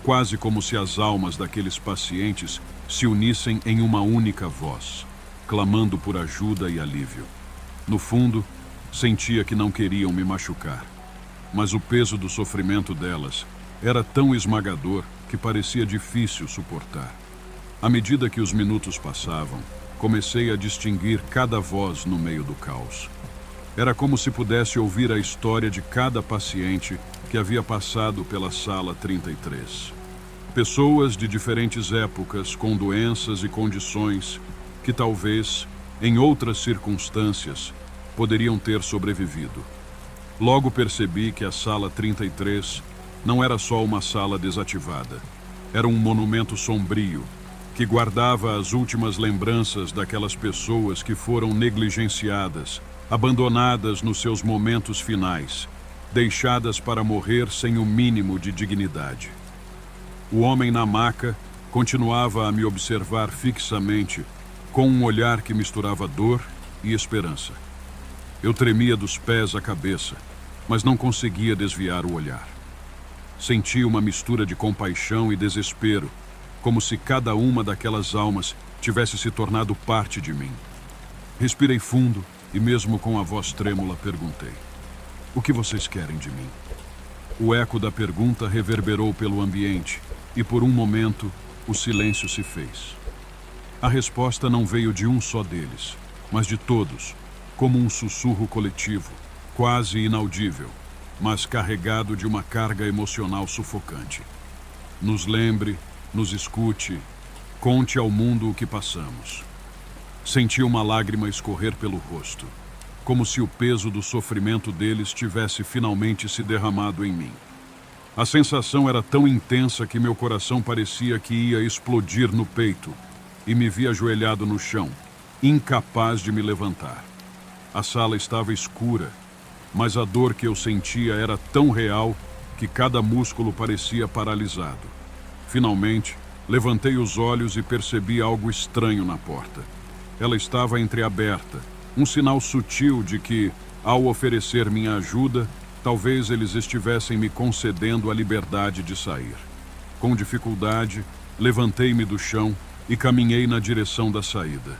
quase como se as almas daqueles pacientes se unissem em uma única voz, clamando por ajuda e alívio. No fundo, sentia que não queriam me machucar, mas o peso do sofrimento delas era tão esmagador que parecia difícil suportar. À medida que os minutos passavam, comecei a distinguir cada voz no meio do caos. Era como se pudesse ouvir a história de cada paciente que havia passado pela sala 33. Pessoas de diferentes épocas, com doenças e condições que talvez, em outras circunstâncias, poderiam ter sobrevivido. Logo percebi que a sala 33 não era só uma sala desativada. Era um monumento sombrio que guardava as últimas lembranças daquelas pessoas que foram negligenciadas, abandonadas nos seus momentos finais, deixadas para morrer sem o mínimo de dignidade. O homem na maca continuava a me observar fixamente, com um olhar que misturava dor e esperança. Eu tremia dos pés à cabeça, mas não conseguia desviar o olhar. Senti uma mistura de compaixão e desespero, como se cada uma daquelas almas tivesse se tornado parte de mim. Respirei fundo e, mesmo com a voz trêmula, perguntei: "O que vocês querem de mim?" O eco da pergunta reverberou pelo ambiente e, por um momento, o silêncio se fez. A resposta não veio de um só deles, mas de todos, como um sussurro coletivo, quase inaudível, mas carregado de uma carga emocional sufocante. Nos lembre, nos escute, conte ao mundo o que passamos. Senti uma lágrima escorrer pelo rosto, como se o peso do sofrimento deles tivesse finalmente se derramado em mim. A sensação era tão intensa que meu coração parecia que ia explodir no peito e me vi ajoelhado no chão, incapaz de me levantar. A sala estava escura, mas a dor que eu sentia era tão real que cada músculo parecia paralisado. Finalmente, levantei os olhos e percebi algo estranho na porta. Ela estava entreaberta, um sinal sutil de que, ao oferecer minha ajuda, talvez eles estivessem me concedendo a liberdade de sair. Com dificuldade, levantei-me do chão e caminhei na direção da saída.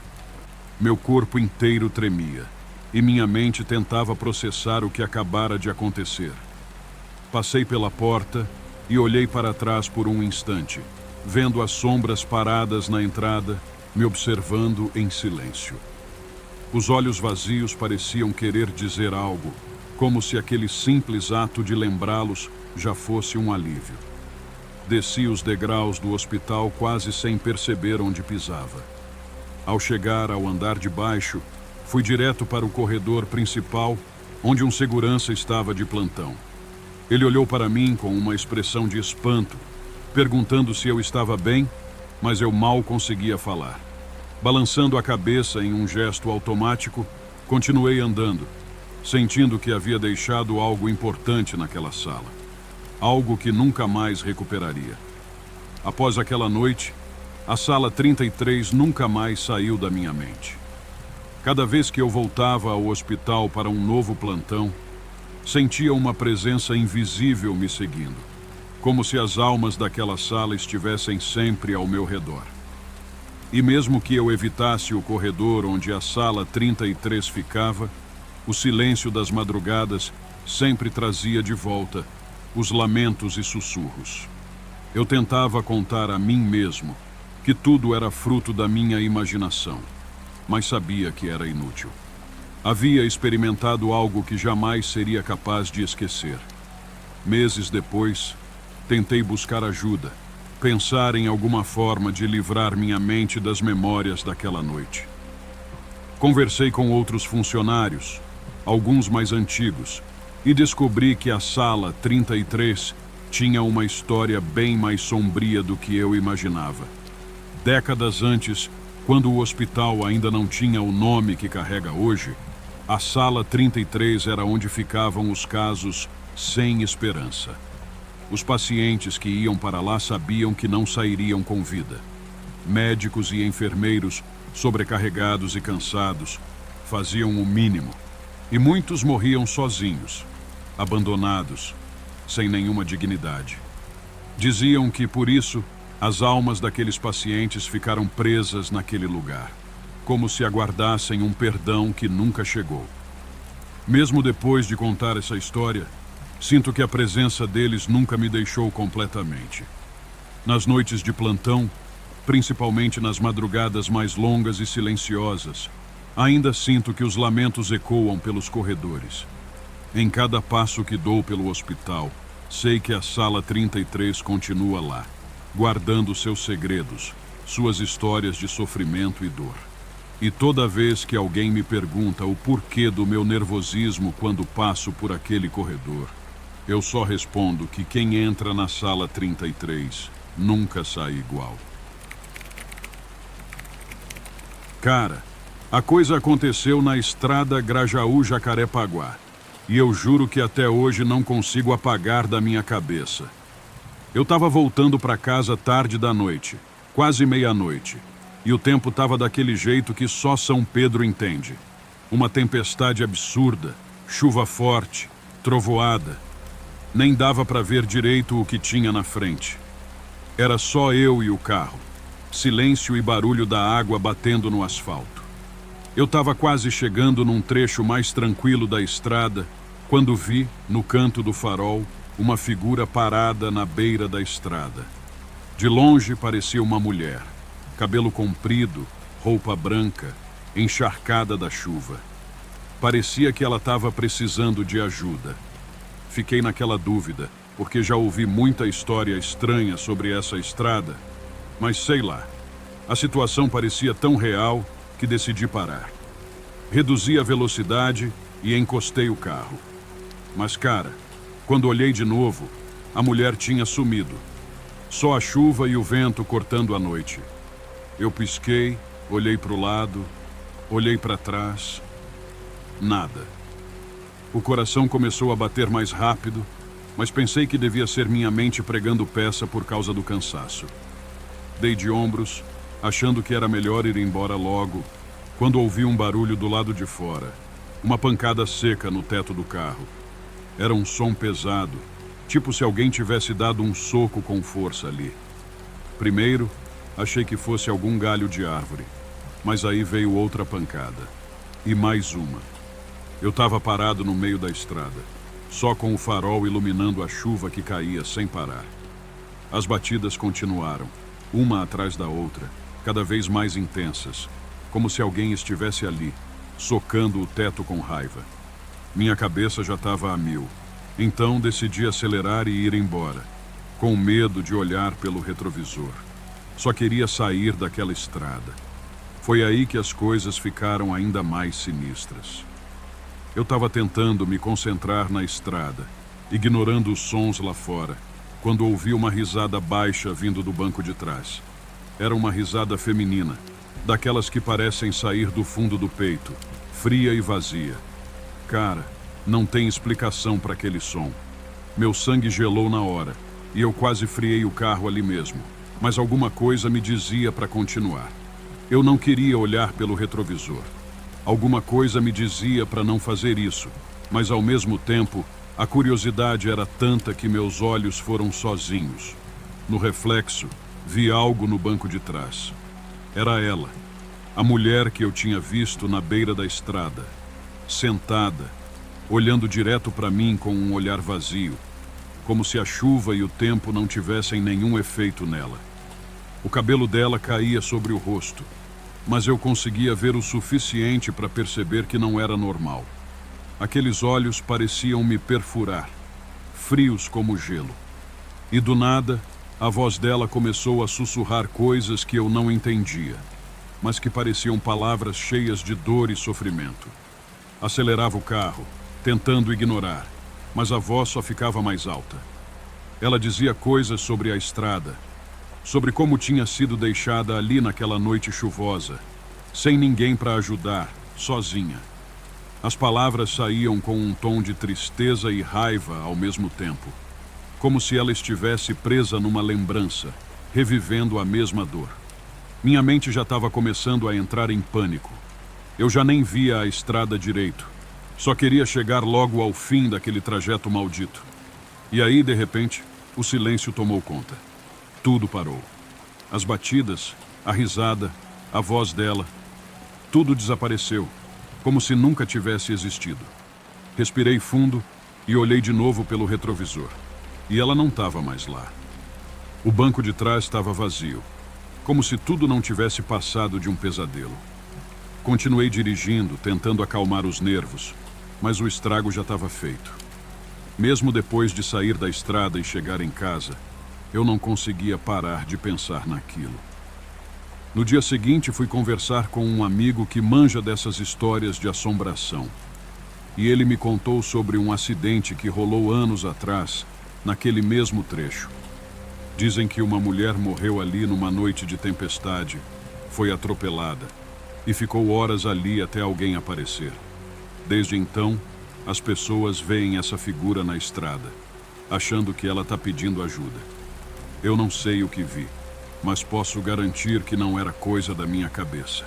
Meu corpo inteiro tremia e minha mente tentava processar o que acabara de acontecer. Passei pela porta e olhei para trás por um instante, vendo as sombras paradas na entrada, me observando em silêncio. Os olhos vazios pareciam querer dizer algo, como se aquele simples ato de lembrá-los já fosse um alívio. Desci os degraus do hospital quase sem perceber onde pisava. Ao chegar ao andar de baixo, fui direto para o corredor principal, onde um segurança estava de plantão. Ele olhou para mim com uma expressão de espanto, perguntando se eu estava bem, mas eu mal conseguia falar. Balançando a cabeça em um gesto automático, continuei andando, sentindo que havia deixado algo importante naquela sala. Algo que nunca mais recuperaria. Após aquela noite, a sala 33 nunca mais saiu da minha mente. Cada vez que eu voltava ao hospital para um novo plantão, sentia uma presença invisível me seguindo, como se as almas daquela sala estivessem sempre ao meu redor. E mesmo que eu evitasse o corredor onde a sala 33 ficava, o silêncio das madrugadas sempre trazia de volta os lamentos e sussurros. Eu tentava contar a mim mesmo que tudo era fruto da minha imaginação, mas sabia que era inútil. Havia experimentado algo que jamais seria capaz de esquecer. Meses depois, tentei buscar ajuda, pensar em alguma forma de livrar minha mente das memórias daquela noite. Conversei com outros funcionários, alguns mais antigos, e descobri que a sala 33 tinha uma história bem mais sombria do que eu imaginava. Décadas antes, quando o hospital ainda não tinha o nome que carrega hoje, a sala 33 era onde ficavam os casos sem esperança. Os pacientes que iam para lá sabiam que não sairiam com vida. Médicos e enfermeiros, sobrecarregados e cansados, faziam o mínimo. E muitos morriam sozinhos, abandonados, sem nenhuma dignidade. Diziam que, por isso, as almas daqueles pacientes ficaram presas naquele lugar, como se aguardassem um perdão que nunca chegou. Mesmo depois de contar essa história, sinto que a presença deles nunca me deixou completamente. Nas noites de plantão, principalmente nas madrugadas mais longas e silenciosas, ainda sinto que os lamentos ecoam pelos corredores. Em cada passo que dou pelo hospital, sei que a sala 33 continua lá, guardando seus segredos, suas histórias de sofrimento e dor. E toda vez que alguém me pergunta o porquê do meu nervosismo quando passo por aquele corredor, eu só respondo que quem entra na sala 33 nunca sai igual. Cara, a coisa aconteceu na estrada Grajaú-Jacarepaguá, e eu juro que até hoje não consigo apagar da minha cabeça. Eu estava voltando para casa tarde da noite, quase meia-noite, e o tempo estava daquele jeito que só São Pedro entende. Uma tempestade absurda, chuva forte, trovoada. Nem dava para ver direito o que tinha na frente. Era só eu e o carro, silêncio e barulho da água batendo no asfalto. Eu estava quase chegando num trecho mais tranquilo da estrada, quando vi, no canto do farol, uma figura parada na beira da estrada. De longe parecia uma mulher, cabelo comprido, roupa branca, encharcada da chuva. Parecia que ela estava precisando de ajuda. Fiquei naquela dúvida, porque já ouvi muita história estranha sobre essa estrada, mas sei lá, a situação parecia tão real que decidi parar. Reduzi a velocidade e encostei o carro. Mas, cara, quando olhei de novo, a mulher tinha sumido. Só a chuva e o vento cortando a noite. Eu pisquei, olhei para o lado, olhei para trás. Nada. O coração começou a bater mais rápido, mas pensei que devia ser minha mente pregando peça por causa do cansaço. Dei de ombros, achando que era melhor ir embora logo, quando ouvi um barulho do lado de fora. Uma pancada seca no teto do carro. Era um som pesado, tipo se alguém tivesse dado um soco com força ali. Primeiro, achei que fosse algum galho de árvore, mas aí veio outra pancada. E mais uma. Eu estava parado no meio da estrada, só com o farol iluminando a chuva que caía sem parar. As batidas continuaram, uma atrás da outra, cada vez mais intensas, como se alguém estivesse ali, socando o teto com raiva. Minha cabeça já estava a mil, então decidi acelerar e ir embora, com medo de olhar pelo retrovisor. Só queria sair daquela estrada. Foi aí que as coisas ficaram ainda mais sinistras. Eu estava tentando me concentrar na estrada, ignorando os sons lá fora, quando ouvi uma risada baixa vindo do banco de trás. Era uma risada feminina, daquelas que parecem sair do fundo do peito, fria e vazia. Cara, não tem explicação para aquele som. Meu sangue gelou na hora, e eu quase friei o carro ali mesmo. mas alguma coisa me dizia para continuar. Eu não queria olhar pelo retrovisor. Alguma coisa me dizia para não fazer isso, mas ao mesmo tempo, a curiosidade era tanta que meus olhos foram sozinhos. No reflexo, vi algo no banco de trás. Era ela, a mulher que eu tinha visto na beira da estrada, sentada, olhando direto para mim com um olhar vazio, como se a chuva e o tempo não tivessem nenhum efeito nela. O cabelo dela caía sobre o rosto, mas eu conseguia ver o suficiente para perceber que não era normal. Aqueles olhos pareciam me perfurar, frios como gelo. E do nada, a voz dela começou a sussurrar coisas que eu não entendia, mas que pareciam palavras cheias de dor e sofrimento. Acelerava o carro, tentando ignorar, mas a voz só ficava mais alta. Ela dizia coisas sobre a estrada, sobre como tinha sido deixada ali naquela noite chuvosa, sem ninguém para ajudar, sozinha. As palavras saíam com um tom de tristeza e raiva ao mesmo tempo, como se ela estivesse presa numa lembrança, revivendo a mesma dor. Minha mente já estava começando a entrar em pânico. Eu já nem via a estrada direito. Só queria chegar logo ao fim daquele trajeto maldito. E aí, de repente, o silêncio tomou conta. Tudo parou. As batidas, a risada, a voz dela, tudo desapareceu, como se nunca tivesse existido. Respirei fundo e olhei de novo pelo retrovisor. E ela não estava mais lá. O banco de trás estava vazio, como se tudo não tivesse passado de um pesadelo. Continuei dirigindo, tentando acalmar os nervos, mas o estrago já estava feito. Mesmo depois de sair da estrada e chegar em casa, eu não conseguia parar de pensar naquilo. No dia seguinte, fui conversar com um amigo que manja dessas histórias de assombração. E ele me contou sobre um acidente que rolou anos atrás, naquele mesmo trecho. Dizem que uma mulher morreu ali numa noite de tempestade, foi atropelada e ficou horas ali até alguém aparecer. Desde então, as pessoas veem essa figura na estrada, achando que ela está pedindo ajuda. Eu não sei o que vi, mas posso garantir que não era coisa da minha cabeça.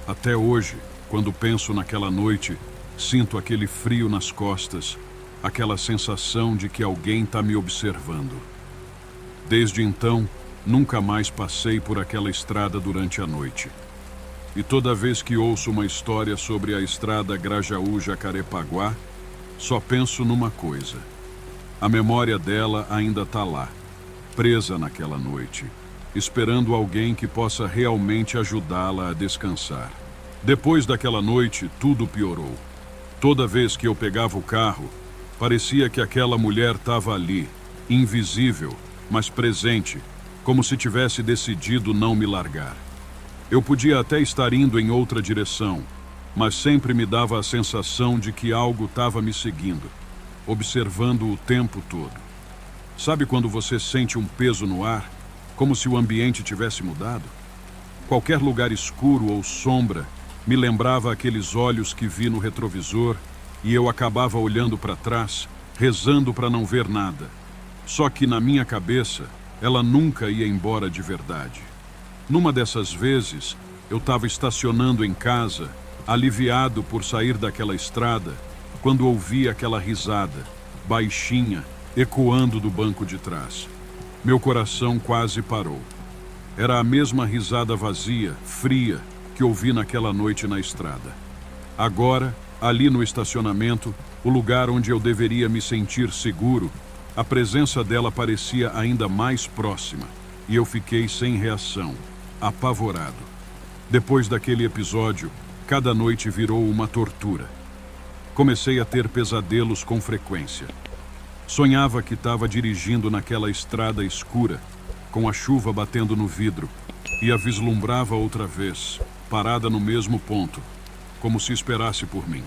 Até hoje, quando penso naquela noite, sinto aquele frio nas costas, aquela sensação de que alguém está me observando. Desde então, nunca mais passei por aquela estrada durante a noite. E toda vez que ouço uma história sobre a estrada Grajaú-Jacarepaguá, só penso numa coisa. A memória dela ainda está lá, presa naquela noite, esperando alguém que possa realmente ajudá-la a descansar. Depois daquela noite, tudo piorou. Toda vez que eu pegava o carro, parecia que aquela mulher estava ali, invisível, mas presente, como se tivesse decidido não me largar. Eu podia até estar indo em outra direção, mas sempre me dava a sensação de que algo estava me seguindo, observando o tempo todo. Sabe quando você sente um peso no ar, como se o ambiente tivesse mudado? Qualquer lugar escuro ou sombra me lembrava aqueles olhos que vi no retrovisor e eu acabava olhando para trás, rezando para não ver nada. Só que na minha cabeça, ela nunca ia embora de verdade. Numa dessas vezes, eu estava estacionando em casa, aliviado por sair daquela estrada, quando ouvi aquela risada, baixinha, ecoando do banco de trás. Meu coração quase parou. Era a mesma risada vazia, fria, que ouvi naquela noite na estrada. Agora, ali no estacionamento, o lugar onde eu deveria me sentir seguro, a presença dela parecia ainda mais próxima, e eu fiquei sem reação, apavorado. Depois daquele episódio, cada noite virou uma tortura. Comecei a ter pesadelos com frequência. Sonhava que estava dirigindo naquela estrada escura, com a chuva batendo no vidro, e a vislumbrava outra vez, parada no mesmo ponto, como se esperasse por mim.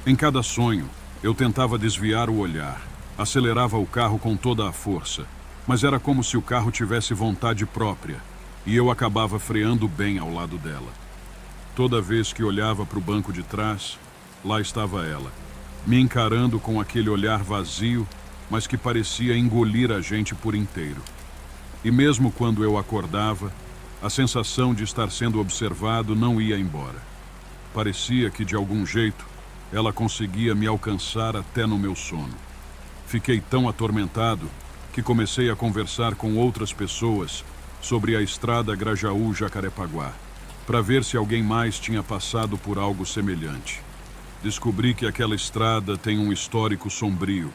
Em cada sonho, eu tentava desviar o olhar, acelerava o carro com toda a força, mas era como se o carro tivesse vontade própria, e eu acabava freando bem ao lado dela. Toda vez que olhava para o banco de trás, lá estava ela, me encarando com aquele olhar vazio, mas que parecia engolir a gente por inteiro. E mesmo quando eu acordava, a sensação de estar sendo observado não ia embora. Parecia que, de algum jeito, ela conseguia me alcançar até no meu sono. Fiquei tão atormentado que comecei a conversar com outras pessoas sobre a estrada Grajaú-Jacarepaguá, para ver se alguém mais tinha passado por algo semelhante. Descobri que aquela estrada tem um histórico sombrio,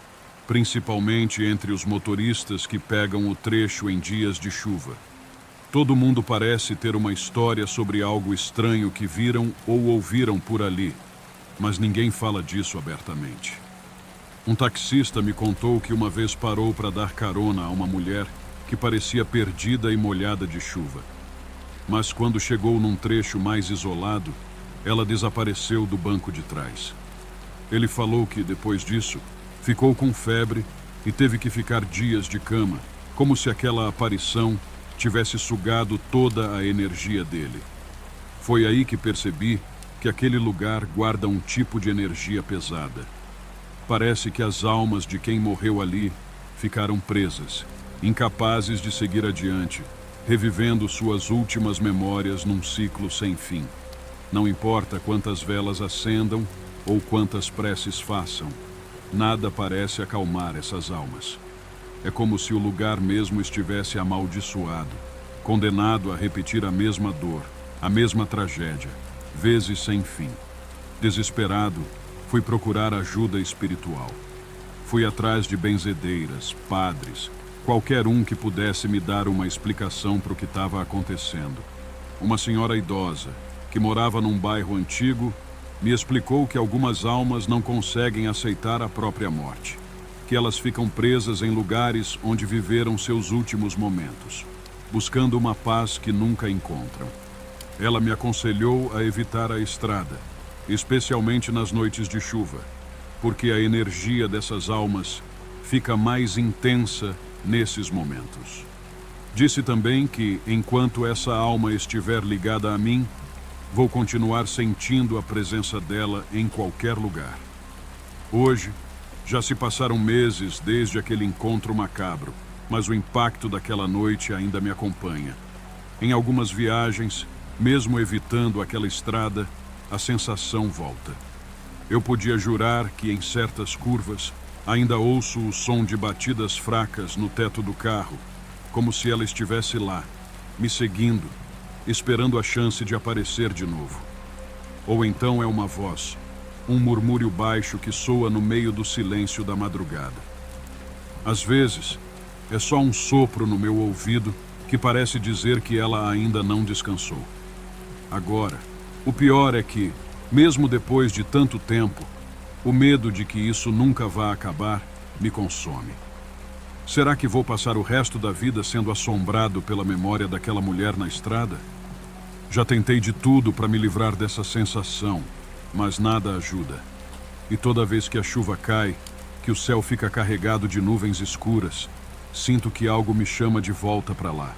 principalmente entre os motoristas que pegam o trecho em dias de chuva. Todo mundo parece ter uma história sobre algo estranho que viram ou ouviram por ali, mas ninguém fala disso abertamente. Um taxista me contou que uma vez parou para dar carona a uma mulher que parecia perdida e molhada de chuva. Mas quando chegou num trecho mais isolado, ela desapareceu do banco de trás. Ele falou que, depois disso, ficou com febre e teve que ficar dias de cama, como se aquela aparição tivesse sugado toda a energia dele. Foi aí que percebi que aquele lugar guarda um tipo de energia pesada. Parece que as almas de quem morreu ali ficaram presas, incapazes de seguir adiante, revivendo suas últimas memórias num ciclo sem fim. Não importa quantas velas acendam ou quantas preces façam, nada parece acalmar essas almas. É como se o lugar mesmo estivesse amaldiçoado, condenado a repetir a mesma dor, a mesma tragédia, vezes sem fim. Desesperado, fui procurar ajuda espiritual. Fui atrás de benzedeiras, padres, qualquer um que pudesse me dar uma explicação para o que estava acontecendo. Uma senhora idosa, que morava num bairro antigo, me explicou que algumas almas não conseguem aceitar a própria morte, que elas ficam presas em lugares onde viveram seus últimos momentos, buscando uma paz que nunca encontram. Ela me aconselhou a evitar a estrada, especialmente nas noites de chuva, porque a energia dessas almas fica mais intensa nesses momentos. Disse também que, enquanto essa alma estiver ligada a mim, vou continuar sentindo a presença dela em qualquer lugar. Hoje, já se passaram meses desde aquele encontro macabro, mas o impacto daquela noite ainda me acompanha. Em algumas viagens, mesmo evitando aquela estrada, a sensação volta. Eu podia jurar que em certas curvas ainda ouço o som de batidas fracas no teto do carro, como se ela estivesse lá, me seguindo, esperando a chance de aparecer de novo. Ou então é uma voz, um murmúrio baixo que soa no meio do silêncio da madrugada. Às vezes, é só um sopro no meu ouvido que parece dizer que ela ainda não descansou. Agora, o pior é que, mesmo depois de tanto tempo, o medo de que isso nunca vá acabar me consome. Será que vou passar o resto da vida sendo assombrado pela memória daquela mulher na estrada? Já tentei de tudo para me livrar dessa sensação, mas nada ajuda. E toda vez que a chuva cai, que o céu fica carregado de nuvens escuras, sinto que algo me chama de volta para lá.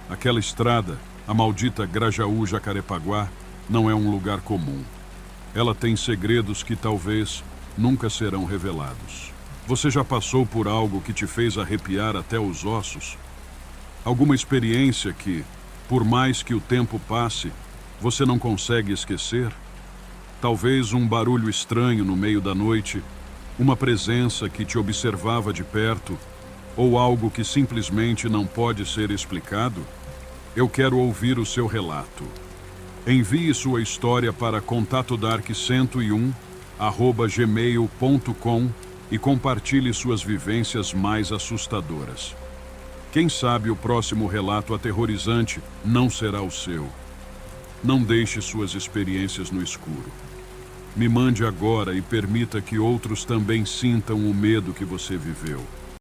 Aquela estrada, a maldita Grajaú-Jacarepaguá, não é um lugar comum. Ela tem segredos que talvez nunca serão revelados. Você já passou por algo que te fez arrepiar até os ossos? Alguma experiência que, por mais que o tempo passe, você não consegue esquecer? Talvez um barulho estranho no meio da noite, uma presença que te observava de perto, ou algo que simplesmente não pode ser explicado? Eu quero ouvir o seu relato. Envie sua história para contatodark101@gmail.com e compartilhe suas vivências mais assustadoras. Quem sabe o próximo relato aterrorizante não será o seu. Não deixe suas experiências no escuro. Me mande agora e permita que outros também sintam o medo que você viveu.